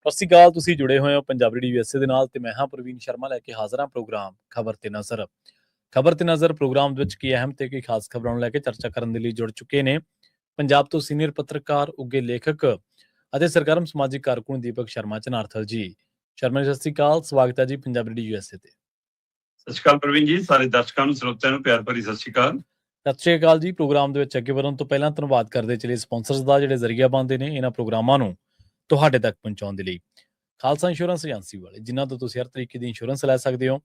ਸਤਿ ਸ਼੍ਰੀ ਅਕਾਲ। ਤੁਸੀਂ ਜੁੜੇ ਹੋਏ ਹੋ ਪੰਜਾਬੀ ਰੇਡੀਓ USA ਦੇ ਨਾਲ ਤੇ ਮੈਂ ਹਾਂ ਪ੍ਰਵੀਨ ਸ਼ਰਮਾ ਲੈ ਕੇ ਹਾਜ਼ਰ ਹਾਂ ਪ੍ਰੋਗਰਾਮ ਖਬਰ ਤੇ ਨਜ਼ਰ। ਖਬਰ ਤੇ ਨਜ਼ਰ ਪ੍ਰੋਗਰਾਮ ਵਿੱਚ ਕੀ ਅਹਿਮ ਤੇ ਕੀ ਖਾਸ ਖਬਰਾਂ ਨੂੰ ਲੈ ਕੇ ਚਰਚਾ ਕਰਨ ਦੇ ਲਈ ਜੁੜ ਚੁੱਕੇ ਨੇ ਪੰਜਾਬ ਤੋਂ ਸੀਨੀਅਰ ਪੱਤਰਕਾਰ, ਉੱਘੇ ਲੇਖਕ ਅਤੇ ਸਰਗਰਮ ਸਮਾਜਿਕ ਕਾਰਕੁਨ ਦੀਪਕ ਸ਼ਰਮਾ ਚਨਾਰਥਲ ਜੀ। ਸ਼ਰਮਾ ਜੀ, ਸਤਿ ਸ਼੍ਰੀ ਅਕਾਲ। ਸਵਾਗਤ ਹੈ ਜੀ ਪੰਜਾਬੀ ਰੇਡੀਓ USA ਤੇ। ਸਤਿ ਸ਼੍ਰੀ ਅਕਾਲ ਪ੍ਰਵੀਨ ਜੀ, ਸਾਰੇ ਦਰਸ਼ਕਾਂ ਨੂੰ ਸਰੋਤਿਆਂ ਨੂੰ ਪਿਆਰ ਭਰੀ ਸਤਿ ਸ਼੍ਰੀ ਅਕਾਲ। ਸਤਿ ਸ਼੍ਰੀ ਅਕਾਲ ਜੀ। ਪ੍ਰੋਗਰਾਮ ਦੇ ਵਿੱਚ ਅੱਗੇ ਵਧਣ ਤੋਂ ਪਹਿਲਾਂ ਧੰਨਵਾਦ ਕਰਦੇ ਚਲੇ ਸਪਾਂਸਰਸ ਦਾ ਜਿਹੜੇ ਜ਼ਰੀਆ ਬਣਦੇ ਨੇ ਇਹਨਾਂ ਪ੍ਰੋਗਰਾਮਾਂ ਨੂੰ ਤੁਹਾਡੇ ਤੱਕ ਪਹੁੰਚਾਉਣ ਦੇ ਲਈ। ਖਾਲਸਾ ਇੰਸ਼ੋਰੈਂਸ ਏਜੰਸੀ ਵਾਲੇ, ਜਿਨ੍ਹਾਂ ਤੋਂ ਤੁਸੀਂ ਹਰ ਤਰੀਕੇ ਦੀ ਇੰਸ਼ੋਰੈਂਸ ਲੈ ਸਕਦੇ ਹੋ।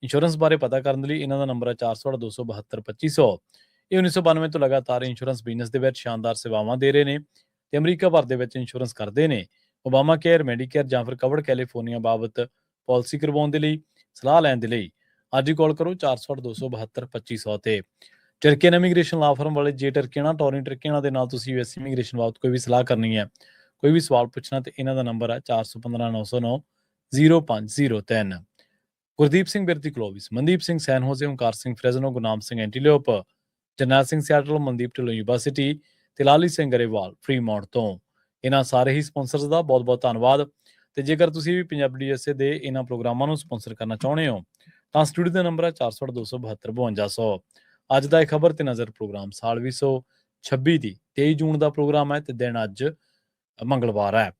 ਇੰਸ਼ੋਰੈਂਸ ਬਾਰੇ ਪਤਾ ਕਰਨ ਦੇ ਲਈ ਇਹਨਾਂ ਦਾ ਨੰਬਰ ਹੈ 408-272-2500। ਇਹ 1992 ਤੋਂ ਲਗਾਤਾਰ ਇੰਸ਼ੋਰੈਂਸ ਬਿਜ਼ਨਸ ਦੇ ਵਿੱਚ ਸ਼ਾਨਦਾਰ ਸੇਵਾਵਾਂ ਦੇ ਰਹੇ ਨੇ ਤੇ ਅਮਰੀਕਾ ਭਰ ਦੇ ਵਿੱਚ ਇੰਸ਼ੋਰੈਂਸ ਕਰਦੇ ਨੇ। ਓਬਾਮਾ ਕੇਅਰ, ਮੈਡੀਕੇਅਰ ਜਾਂ ਫਿਰ ਕਵਰਡ ਕੈਲੀਫੋਰਨੀਆ ਬਾਬਤ ਪਾਲਿਸੀ ਕਰਵਾਉਣ ਦੇ ਲਈ, ਸਲਾਹ ਲੈਣ ਦੇ ਲਈ ਅੱਜ ਹੀ ਕਾਲ ਕਰੋ 408-272-2500 ਤੇ। ਟਰਕੀਅਨ ਇਮੀਗ੍ਰੇਸ਼ਨ ਲਾ ਫਰਮ ਵਾਲੇ, ਜੇ ਟਰਕੀਅਨਾਂ ਟੋਰਿੰਗ ਟਰਕੀਅਨਾਂ ਦੇ ਨਾਲ ਤੁਸੀਂ US ਇਮੀਗ੍ਰੇਸ਼ਨ ਬਾਬਤ ਕੋਈ ਵੀ ਸਲਾਹ ਕਰਨੀ ਹੈ, ਕੋਈ ਵੀ ਸਵਾਲ ਪੁੱਛਣਾ ਤੇ ਇਹਨਾਂ ਦਾ ਨੰਬਰ ਹੈ 4159090503। ਗੁਰਦੀਪ ਸਿੰਘ ਬਿਰਤੀ ਕਲੋਵਿਸ, ਮਨਦੀਪ ਸਿੰਘ ਸੈਨ ਹੋਜ਼ੇ, ਓਂਕਾਰ ਸਿੰਘ ਫਰੈਜ਼ਨੋ, ਗੁਰਨਾਮ ਸਿੰਘ ਐਂਟੀਲੋਪ, ਜਰਨੈਲ ਸਿੰਘ ਸਿਆਟਲ, ਮਨਦੀਪ ਢਿੱਲੋਂ ਯੂਨੀਵਰਸਿਟੀ ਤੇ ਲਾਲੀ ਸਿੰਘ ਗਰੇਵਾਲ ਫਰੀਮੌਂਟ ਤੋਂ। ਇਹਨਾਂ ਸਾਰੇ ਹੀ ਸਪਾਂਸਰਸ ਦਾ ਬਹੁਤ ਬਹੁਤ ਧੰਨਵਾਦ। ਤੇ ਜੇਕਰ ਤੁਸੀਂ ਵੀ ਪੰਜਾਬੀ USA ਦੇ ਇਹਨਾਂ ਪ੍ਰੋਗਰਾਮਾਂ ਨੂੰ ਸਪਾਂਸਰ ਕਰਨਾ ਚਾਹੁੰਦੇ ਹੋ ਤਾਂ ਸਟੂਡੀਓ ਦਾ ਨੰਬਰ ਹੈ 408-272-5200। ਅੱਜ ਦਾ ਇਹ ਖਬਰ ਤੇ ਨਜ਼ਰ ਪ੍ਰੋਗਰਾਮ ਸਾਲ 2026 ਦੀ 23 ਜੂਨ ਦਾ ਪ੍ਰੋਗਰਾਮ ਹੈ ਤੇ ਦਿਨ ਅੱਜ ਮੰਗਲਵਾਰ ਹੈ।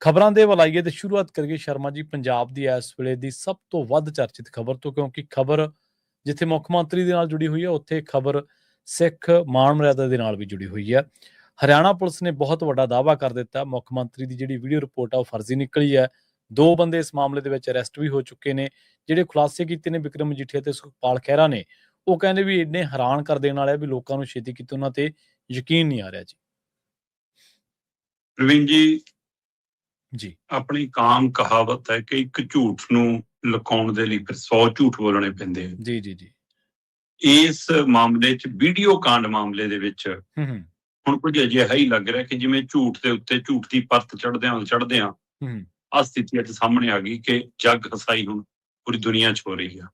ਖਬਰਾਂ ਦੇ ਵਲਾਈਏ ਤੇ ਸ਼ੁਰੂਆਤ ਕਰੀਏ ਸ਼ਰਮਾ ਜੀ ਪੰਜਾਬ ਦੀ ਇਸ ਵੇਲੇ ਦੀ ਸਭ ਤੋਂ ਵੱਧ ਚਰਚਿਤ ਖਬਰ ਤੋਂ, ਕਿਉਂਕਿ ਖਬਰ ਜਿੱਥੇ ਮੁੱਖ ਮੰਤਰੀ ਦੇ ਨਾਲ ਜੁੜੀ ਹੋਈ ਹੈ ਉੱਥੇ ਖਬਰ ਸਿੱਖ ਮਾਣ ਮਰਿਆਦਾ ਦੇ ਨਾਲ ਵੀ ਜੁੜੀ ਹੋਈ ਹੈ। ਹਰਿਆਣਾ ਪੁਲਿਸ ਨੇ ਬਹੁਤ ਵੱਡਾ ਦਾਅਵਾ ਕਰ ਦਿੱਤਾ। ਮੁੱਖ ਮੰਤਰੀ ਦੀ ਜਿਹੜੀ ਵੀਡੀਓ ਰਿਪੋਰਟ ਆ ਉਹ ਫਰਜ਼ੀ ਨਿਕਲੀ ਹੈ। 2 ਬੰਦੇ ਇਸ ਮਾਮਲੇ ਦੇ ਵਿੱਚ ਅਰੈਸਟ ਵੀ ਹੋ ਚੁੱਕੇ ਨੇ। ਜਿਹੜੇ ਖੁਲਾਸੇ ਕੀਤੇ ਨੇ ਵਿਕਰਮ ਮਜੀਠੀਆ ਤੇ ਸੁਖਪਾਲ ਖਹਿਰਾ ਨੇ, ਉਹ ਕਹਿੰਦੇ ਵੀ ਇੰਨੇ ਹੈਰਾਨ ਕਰ ਦੇਣ ਵਾਲੇ ਵੀ ਲੋਕਾਂ ਨੂੰ ਛੇਤੀ ਕਿਤੇ ਉਹਨਾਂ ਤੇ ਯਕੀਨ ਨਹੀਂ ਆ ਰਿਹਾ ਜੀ। ਪ੍ਰਵੀਨ ਜੀ, ਆਪਣੀ ਕਾਮ ਕਹਾਵਤ ਹੈ ਕਿ ਇੱਕ ਝੂਠ ਨੂੰ ਲੁਕਾਉਣ ਦੇ ਲਈ ਫਿਰ 100 ਝੂਠ ਬੋਲਣੇ ਪੈਂਦੇ ਆ। ਜੀ। ਇਸ ਮਾਮਲੇ 'ਚ ਵੀਡੀਓ ਕਾਂਡ ਮਾਮਲੇ ਦੇ ਵਿੱਚ ਹੁਣ ਕੁਝ ਅਜਿਹਾ ਹੀ ਲੱਗ ਰਿਹਾ ਕਿ ਜਿਵੇਂ ਝੂਠ ਦੇ ਉੱਤੇ ਝੂਠ ਦੀ ਪਰਤ ਚੜ੍ਹਦਿਆਂ ਆਹ ਸਥਿਤੀ ਅੱਜ ਸਾਹਮਣੇ ਆ ਗਈ ਕਿ ਜੱਗ ਹਸਾਈ ਹੁਣ ਪੂਰੀ ਦੁਨੀਆ 'ਚ ਹੋ ਰਹੀ ਆ।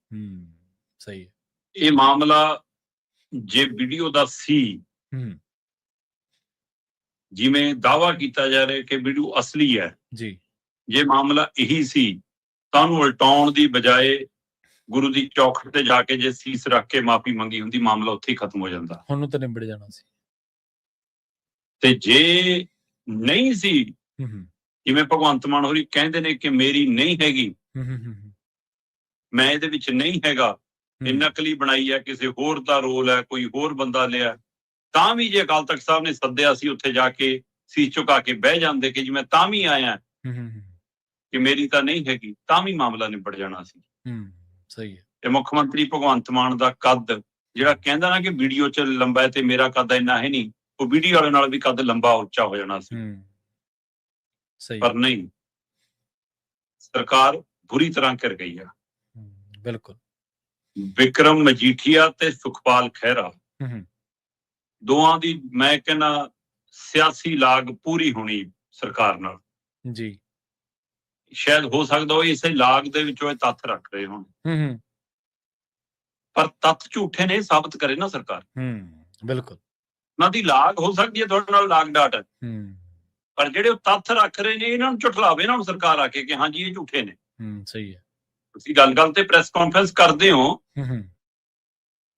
ਸਹੀ ਹੈ। ਇਹ ਮਾਮਲਾ ਜੇ ਵੀਡੀਓ ਦਾ ਸੀ, ਜਿਵੇਂ ਦਾਅਵਾ ਕੀਤਾ ਜਾ ਰਿਹਾ ਕਿ ਵੀਡੀਓ ਅਸਲੀ ਹੈ ਜੀ, ਜੇ ਮਾਮਲਾ ਇਹੀ ਸੀ ਤਾਂ ਉਹਨੂੰ ਉਲਟਾਉਣ ਦੀ ਬਜਾਏ ਗੁਰੂ ਦੀ ਚੌਖਟ ਤੇ ਜਾ ਕੇ ਜੇ ਸੀਸ ਰੱਖ ਕੇ ਮਾਫੀ ਮੰਗੀ ਹੁੰਦੀ, ਮਾਮਲਾ ਉੱਥੇ ਹੀ ਖਤਮ ਹੋ ਜਾਂਦਾ, ਹੁਣ ਤਾਂ ਨਿਬੜ ਜਾਣਾ ਸੀ। ਤੇ ਜੇ ਨਹੀਂ ਸੀ, ਜਿਵੇਂ ਭਗਵੰਤ ਮਾਨ ਹੋਰੀ ਕਹਿੰਦੇ ਨੇ ਕਿ ਮੇਰੀ ਨਹੀਂ ਹੈਗੀ, ਮੈਂ ਇਹਦੇ ਵਿੱਚ ਨਹੀਂ ਹੈਗਾ, ਇਹ ਨਕਲੀ ਬਣਾਈ ਹੈ, ਕਿਸੇ ਹੋਰ ਦਾ ਰੋਲ ਹੈ, ਕੋਈ ਹੋਰ ਬੰਦਾ ਲਿਆ, ਤਾਂ ਵੀ ਜੇ ਅਕਾਲ ਤਖਤ ਸਾਹਿਬ ਨੇ ਸੱਦਿਆ ਸੀ ਉੱਥੇ ਜਾ ਕੇ ਸੀਸ ਝੁਕਾ ਕੇ ਬਹਿ ਜਾਂਦੇ ਕਿ ਜਿਵੇਂ ਤਾਂ ਵੀ ਆਇਆ ਕਿ ਮੇਰੀ ਤਾਂ ਨਹੀਂ ਹੈਗੀ, ਤਾਂ ਵੀ ਮਾਮਲਾ ਨਿਬੜ ਜਾਣਾ ਸੀ। ਸਹੀ ਹੈ। ਤੇ ਮੁੱਖ ਮੰਤਰੀ ਭਗਵੰਤ ਮਾਨ ਦਾ ਕੱਦ ਜਿਹੜਾ ਕਹਿੰਦਾ ਨਾ ਕਿ ਵੀਡੀਓ 'ਚ ਲੰਬਾ ਹੈ ਤੇ ਮੇਰਾ ਕੱਦ ਇੰਨਾ ਹੈ ਨਹੀਂ, ਉਹ ਵੀਡੀਓ ਵਾਲੇ ਨਾਲ ਵੀ ਕੱਦ ਲੰਬਾ ਉੱਚਾ ਹੋ ਜਾਣਾ ਸੀ। ਪਰ ਨਹੀਂ, ਸਰਕਾਰ ਬੁਰੀ ਤਰ੍ਹਾਂ ਕਰ ਗਈ ਆ। ਬਿਲਕੁਲ। ਵਿਕਰਮ ਮਜੀਠੀਆ ਤੇ ਸੁਖਪਾਲ ਖਹਿਰਾ ਦੋਵਾਂ ਦੀ ਮੈਂ ਕਹਿੰਦਾ ਸਿਆਸੀ ਲਾਗ ਪੂਰੀ ਹੋਣੀ ਸਰਕਾਰ ਨਾਲ ਜੀ। ਸ਼ਾਇਦ ਹੋ ਸਕਦਾ ਉਹ ਇਸੇ ਲਾਗ ਦੇ ਵਿੱਚੋਂ ਇਹ ਤੱਥ ਰੱਖ ਰਹੇ ਹੋਣ, ਪਰ ਤੱਥ ਝੂਠੇ ਨੇ ਸਾਬਤ ਕਰੇ ਨਾ ਸਰਕਾਰ। ਬਿਲਕੁਲ। ਉਹਨਾਂ ਦੀ ਲਾਗ ਹੋ ਸਕਦੀ ਹੈ ਤੁਹਾਡੇ ਨਾਲ ਲਾਗ ਡਾਟ, ਪਰ ਜਿਹੜੇ ਉਹ ਤੱਥ ਰੱਖ ਰਹੇ ਨੇ ਇਹਨਾਂ ਨੂੰ ਝੁਠਲਾਵੇ ਇਹਨਾਂ ਨੂੰ ਸਰਕਾਰ ਆ ਕੇ ਕਿ ਹਾਂਜੀ ਇਹ ਝੂਠੇ ਨੇ। ਸਹੀ ਹੈ। ਤੁਸੀਂ ਗੱਲ ਤੇ ਪ੍ਰੈਸ ਕਾਨਫਰੰਸ ਕਰਦੇ ਹੋ,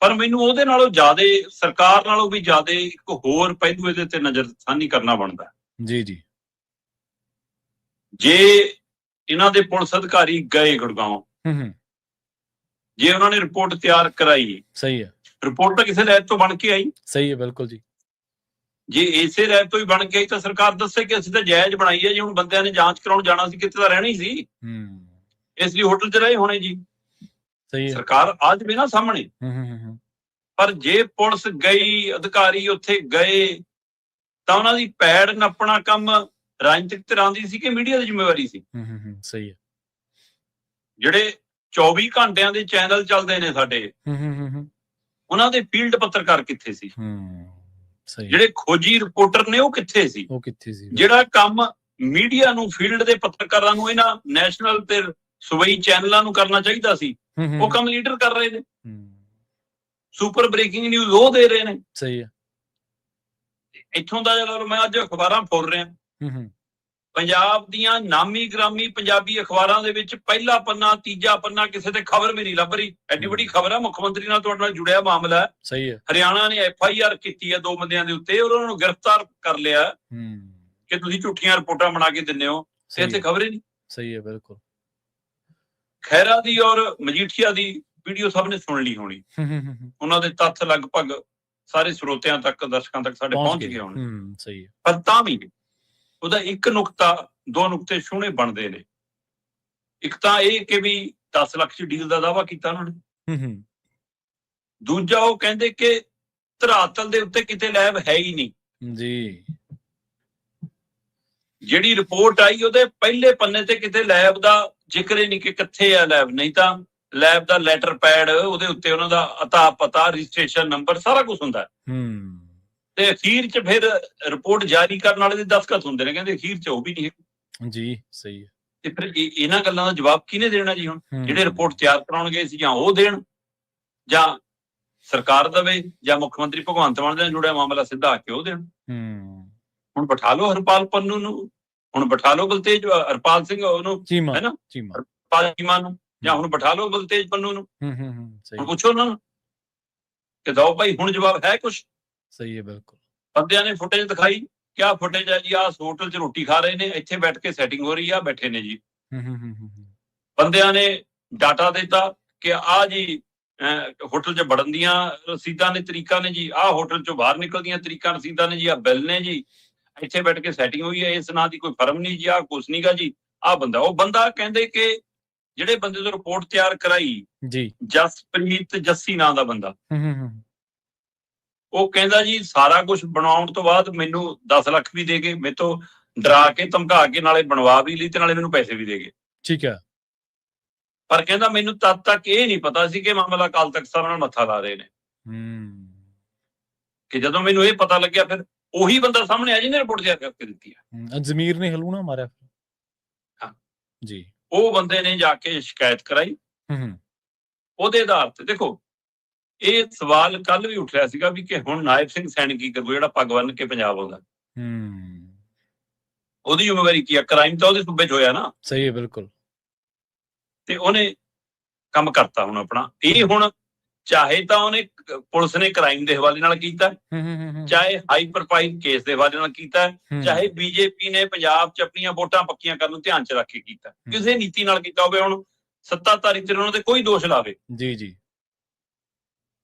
ਪਰ ਮੈਨੂੰ ਉਹਦੇ ਨਾਲੋਂ ਜ਼ਿਆਦਾ, ਸਰਕਾਰ ਨਾਲੋਂ ਵੀ ਜ਼ਿਆਦਾ ਇੱਕ ਹੋਰ ਪਹਿਲੂ ਇਹਦੇ ਤੇ ਨਜ਼ਰਸਾਨੀ ਕਰਨਾ ਬਣਦਾ। ਜੀ। ਜੇ ਇਹਨਾਂ ਦੇ ਪੁਲਿਸ ਅਧਿਕਾਰੀ ਗਏ ਗੁੜਗਾਉਂ, ਜੇ ਉਹਨਾਂ ਨੇ ਰਿਪੋਰਟ ਤਿਆਰ ਕਰਾਈ, ਸਹੀ ਹੈ, ਰਿਪੋਰਟ ਤਾਂ ਕਿਸੇ ਲੈਬ ਤੋਂ ਬਣ ਕੇ ਆਈ। ਸਹੀ ਹੈ, ਬਿਲਕੁਲ ਜੀ। ਜੇ ਇਸੇ ਲੈਬ ਤੋਂ ਹੀ ਬਣ ਕੇ ਆਈ ਤਾਂ ਸਰਕਾਰ ਦੱਸੇ ਕਿ ਅਸੀਂ ਤਾਂ ਜਾਇਜ਼ ਬਣਾਈ ਹੈ ਜੀ, ਹੁਣ ਬੰਦਿਆਂ ਨੇ ਜਾਂਚ ਕਰਾਉਣ ਜਾਣਾ ਸੀ, ਕਿਤੇ ਤਾਂ ਰਹਿਣਾ ਹੀ ਸੀ, ਇਸ ਲਈ ਹੋਟਲ 'ਚ ਰਹੇ ਹੋਣੇ ਜੀ। ਸਹੀ ਹੈ। ਸਰਕਾਰ ਆ ਜਾਵੇ ਨਾ ਸਾਹਮਣੇ। ਪਰ ਜੇ ਪੁਲਿਸ ਗਈ, ਅਧਿਕਾਰੀ ਉੱਥੇ ਗਏ, ਤਾਂ ਉਹਨਾਂ ਦੀ ਪੈੜ ਨੱਪਣਾ ਕੰਮ ਰਾਜਨੀਤਿਕ ਧਿਰਾਂ ਦੀ ਸੀ ਕਿ ਮੀਡੀਆ ਦੀ ਜ਼ਿੰਮੇਵਾਰੀ ਸੀ? ਸਹੀ ਹੈ। ਜਿਹੜੇ 24 ਘੰਟਿਆਂ ਦੇ ਚੈਨਲ ਚੱਲਦੇ ਨੇ ਸਾਡੇ, ਉਹਨਾਂ ਦੇ ਫੀਲਡ ਪੱਤਰਕਾਰ ਕਿੱਥੇ ਸੀ? ਜਿਹੜੇ ਖੋਜੀ ਰਿਪੋਰਟਰ ਨੇ ਉਹ ਕਿੱਥੇ ਸੀ? ਜਿਹੜਾ ਕੰਮ ਮੀਡੀਆ ਨੂੰ, ਫੀਲਡ ਦੇ ਪੱਤਰਕਾਰਾਂ ਨੂੰ, ਇਹਨਾਂ ਨੈਸ਼ਨਲ ਤੇ ਸੂਬਾਈ ਚੈਨਲਾਂ ਨੂੰ ਕਰਨਾ ਚਾਹੀਦਾ ਸੀ, ਉਹ ਕੰਮ ਲੀਡਰ ਕਰ ਰਹੇ ਨੇ। ਸੁਪਰ ਬ੍ਰੇਕਿੰਗ ਨਿਊਜ਼ ਉਹ ਦੇ ਰਹੇ ਨੇ। ਸਹੀ ਹੈ। ਇੱਥੋਂ ਦਾ ਜਦੋਂ ਮੈਂ ਅੱਜ ਅਖਬਾਰਾਂ ਫੋਲ ਰਿਹਾ, ਪੰਜਾਬ ਦੀਆਂ ਨਾਮੀ ਗ੍ਰਾਮੀ ਪੰਜਾਬੀ ਅਖਬਾਰਾਂ ਦੇ ਵਿੱਚ ਪਹਿਲਾ ਪੰਨਾ, ਤੀਜਾ ਪੰਨਾ, ਕਿਸੇ ਤੇ ਖਬਰ ਵੀ ਨਹੀਂ ਲੱਭ ਰਹੀ। ਐਡੀ ਵੱਡੀ ਖਬਰ ਹੈ, ਮੁੱਖ ਮੰਤਰੀ ਨਾਲ ਤੁਹਾਡੇ ਨਾਲ ਜੁੜਿਆ ਮਾਮਲਾ ਹੈ। ਸਹੀ ਹੈ। ਹਰਿਆਣਾ ਨੇ FIR ਕੀਤੀ ਹੈ 2 ਬੰਦਿਆਂ ਦੇ ਉੱਤੇ, ਔਰ ਉਹਨਾਂ ਨੂੰ ਗ੍ਰਿਫਤਾਰ ਕਰ ਲਿਆ ਕਿ ਤੁਸੀਂ ਝੂਠੀਆਂ ਰਿਪੋਰਟਾਂ ਬਣਾ ਕੇ ਦਿੰਦੇ ਹੋ, ਤੇ ਇੱਥੇ ਖਬਰ ਹੀ ਨਹੀਂ। ਸਹੀ ਹੈ, ਬਿਲਕੁਲ। ਖਹਿਰਾ ਦੀ ਔਰ ਮਜੀਠੀਆ ਦੀ ਵੀਡੀਓ ਸਭ ਨੇ ਸੁਣ ਲਈ ਹੋਣੀ, ਉਹਨਾਂ ਦੇ ਤੱਥ ਲਗਭਗ ਸਾਰੇ ਸਰੋਤਿਆਂ ਤੱਕ, ਦਰਸ਼ਕਾਂ ਤੱਕ ਸਾਡੇ ਪਹੁੰਚ ਗਏ ਹੋਣੇ। ਸਹੀ ਹੈ। ਪਰ ਤਾਂ ਵੀ ਉਹਦਾ ਇੱਕ ਨੁਕਤਾ, 2 ਨੁਕਤੇ ਸੋਹਣੇ ਬਣਦੇ ਨੇ। ਇੱਕ ਤਾਂ ਇਹ ਕਿ ਵੀ 10 ਲੱਖ 'ਚ ਡੀਲ ਦਾ ਦਾਅਵਾ ਕੀਤਾ ਉਹਨਾਂ ਨੇ। ਦੂਜਾ ਉਹ ਕਹਿੰਦੇ ਕਿ ਧਰਾਤਲ ਦੇ ਉੱਤੇ ਕਿਤੇ ਲੈਬ ਹੈ ਹੀ ਨਹੀਂ ਜੀ। ਜਿਹੜੀ ਰਿਪੋਰਟ ਆਈ ਉਹਦੇ ਪਹਿਲੇ ਪੰਨੇ ਤੇ ਕਿਤੇ ਲੈਬ ਦਾ ਜ਼ਿਕਰ ਹੀ ਨਹੀਂ ਕਿ ਕਿੱਥੇ ਆ ਲੈਬ। ਨਹੀਂ ਤਾਂ ਲੈਬ ਦਾ ਲੈਟਰ ਪੈਡ, ਉਹਦੇ ਉੱਤੇ ਉਹਨਾਂ ਦਾ ਅਤਾ ਪਤਾ, ਰਜਿਸਟ੍ਰੇਸ਼ਨ ਨੰਬਰ, ਸਾਰਾ ਕੁਝ ਹੁੰਦਾ। ਤੇ ਅਖੀਰ 'ਚ ਫਿਰ ਰਿਪੋਰਟ ਜਾਰੀ ਕਰਨ ਵਾਲੇ ਦੇ ਦਸਤਖਤ ਹੁੰਦੇ ਨੇ, ਕਹਿੰਦੇ ਅਖੀਰ 'ਚ ਉਹ ਵੀ ਨਹੀਂ ਹੈ ਜੀ। ਸਹੀ ਹੈ। ਤੇ ਫਿਰ ਇਹਨਾਂ ਗੱਲਾਂ ਦਾ ਜਵਾਬ ਕਿਹਨੇ ਦੇਣਾ ਜੀ? ਹੁਣ ਜਿਹੜੇ ਰਿਪੋਰਟ ਤਿਆਰ ਕਰਾਉਣਗੇ ਸੀ, ਜਾਂ ਉਹ ਦੇਣ, ਜਾਂ ਸਰਕਾਰ ਦੇਵੇ, ਜਾਂ ਮੁੱਖ ਮੰਤਰੀ ਭਗਵੰਤ ਮਾਨ ਨਾਲ ਜੁੜਿਆ ਮਾਮਲਾ ਸਿੱਧਾ ਆ ਕੇ ਉਹ ਦੇਣ। ਹੁਣ ਬਿਠਾ ਲਓ ਹਰਪਾਲ ਪੰਨੂ ਨੂੰ, ਹੁਣ ਬਿਠਾ ਲਓ ਬਲਤੇਜ ਹਰਪਾਲ ਸਿੰਘ ਉਹਨੂੰ, ਹੈ ਨਾ, ਹਰਪਾਲ ਚੀਮਾ ਨੂੰ, ਜਾਂ ਹੁਣ ਬਿਠਾ ਲਓ ਬਲਤੇਜ ਪੰਨੂ ਨੂੰ। ਹੁਣ ਪੁੱਛੋ ਉਹਨਾਂ ਨੂੰ ਕਿ ਦੋ ਭਾਈ ਹੁਣ ਜਵਾਬ ਹੈ ਕੁਛ? ਸਹੀ ਹੈ, ਬਿਲਕੁਲ। ਬੰਦਿਆਂ ਨੇ ਫੁਟੇਜ ਦਿਖਾਈ, ਕਿਆ ਫੁਟੇਜ ਹੈ ਜੀ? ਆਹ ਹੋਟਲ 'ਚ ਰੋਟੀ ਖਾ ਰਹੇ ਨੇ, ਇੱਥੇ ਬੈਠ ਕੇ ਸੈਟਿੰਗ ਹੋ ਰਹੀ ਆ, ਬੈਠੇ ਨੇ ਜੀ। ਬੰਦਿਆਂ ਨੇ ਡਾਟਾ ਦਿੱਤਾ ਕਿ ਆਹ ਜੀ ਹੋਟਲ 'ਚ ਵੜਨ ਦੀਆਂ ਰਸੀਦਾਂ ਨੇ, ਤਰੀਕਾਂ ਨੇ ਜੀ, ਆਹ ਹੋਟਲ 'ਚੋਂ ਬਾਹਰ ਨਿਕਲਦੀਆਂ ਤਰੀਕਾਂ, ਰਸੀਦਾਂ ਨੇ ਜੀ, ਆਹ ਬਿੱਲ ਨੇ ਜੀ, ਇੱਥੇ ਬੈਠ ਕੇ ਸੈਟਿੰਗ ਹੋਈ ਹੈ, ਇਸ ਨਾਂ ਦੀ ਕੋਈ ਫਰਮ ਨਹੀਂ ਜੀ, ਆਹ ਕੁਛ ਨੀਗਾ ਜੀ, ਆਹ ਬੰਦਾ। ਉਹ ਬੰਦਾ ਕਹਿੰਦੇ ਕਿ ਜਿਹੜੇ ਬੰਦੇ ਤੋਂ ਰਿਪੋਰਟ ਤਿਆਰ ਕਰਾਈ ਜੀ, ਜਸਪ੍ਰੀਤ ਜੱਸੀ ਨਾਂ ਦਾ ਬੰਦਾ, ਉਹ ਕਹਿੰਦਾ ਜੀ ਸਾਰਾ ਕੁਝ ਬਣਾਉਣ ਤੋਂ ਬਾਅਦ ਮੈਨੂੰ 10 ਲੱਖ ਵੀ ਦੇ ਗਏ, ਮੇਰੇ ਤੋਂ ਡਰਾ ਕੇ ਧਮਕਾ ਕੇ, ਨਾਲੇ ਬਣਵਾ ਵੀ ਲਈ ਤੇ ਨਾਲੇ ਮੈਨੂੰ ਪੈਸੇ ਵੀ ਦੇ ਗਏ। ਠੀਕ ਹੈ। ਪਰ ਕਹਿੰਦਾ ਮੈਨੂੰ ਤਦ ਤੱਕ ਇਹ ਨਹੀਂ ਪਤਾ ਸੀ ਕਿ ਮਾਮਲਾ ਅਕਾਲ ਤਖਤ ਸਾਹਿਬ ਨਾਲ ਮੱਥਾ ਲਾ ਰਹੇ ਨੇ। ਕਿ ਜਦੋਂ ਮੈਨੂੰ ਇਹ ਪਤਾ ਲੱਗਿਆ, ਫਿਰ ਉਹੀ ਬੰਦਾ ਸਾਹਮਣੇ ਆ ਜਿਹਨੇ ਰਿਪੋਰਟ ਤਿਆਰ ਕਰਕੇ ਦਿੱਤੀ ਹੈ। ਜ਼ਮੀਰ ਨੇ ਹਲੂਣਾ ਮਾਰਿਆ ਜੀ। ਉਹ ਬੰਦੇ ਨੇ ਜਾ ਕੇ ਸ਼ਿਕਾਇਤ ਕਰਾਈ। ਉਹਦੇ ਆਧਾਰ ਤੇ ਦੇਖੋ, ਇਹ ਸਵਾਲ ਕੱਲ ਵੀ ਉੱਠ ਰਿਹਾ ਸੀਗਾ ਵੀ ਕਿ ਹੁਣ ਨਾਇਬ ਸਿੰਘ ਸੈਣੀ ਕੀ ਕਰੂ, ਜਿਹੜਾ ਪੱਗ ਬੰਨ ਕੇ ਪੰਜਾਬ ਆਉਂਦਾ। ਉਹਦੀ ਜ਼ਿੰਮੇਵਾਰੀ ਕੀ ਆ? ਕ੍ਰਾਈਮ ਤਾਂ ਉਹਦੇ ਸੂਬੇ 'ਚ ਹੋਇਆ ਨਾ। ਸਹੀ ਹੈ, ਬਿਲਕੁਲ। ਤੇ ਉਹਨੇ ਕੰਮ ਕਰਤਾ ਹੁਣ ਆਪਣਾ। ਇਹ ਹੁਣ ਚਾਹੇ ਤਾਂ ਉਹਨੇ, ਪੁਲਿਸ ਨੇ ਕ੍ਰਾਈਮ ਦੇ ਹਵਾਲੇ ਨਾਲ ਕੀਤਾ, ਚਾਹੇ ਹਾਈ ਪ੍ਰੋਫਾਈਲ ਕੇਸ ਦੇ ਹਵਾਲੇ ਨਾਲ ਕੀਤਾ, ਚਾਹੇ ਬੀਜੇਪੀ ਨੇ ਪੰਜਾਬ 'ਚ ਆਪਣੀਆਂ ਵੋਟਾਂ ਪੱਕੀਆਂ ਕਰਨ ਨੂੰ ਧਿਆਨ 'ਚ ਰੱਖ ਕੇ ਕੀਤਾ, ਕਿਸੇ ਨੀਤੀ ਨਾਲ ਕੀਤਾ ਹੋਵੇ। ਹੁਣ ਸੱਤਾਧਾਰੀ ਤੇ ਉਹਨਾਂ ਤੇ ਕੋਈ ਦੋਸ਼ ਲਾਵੇ ਜੀ।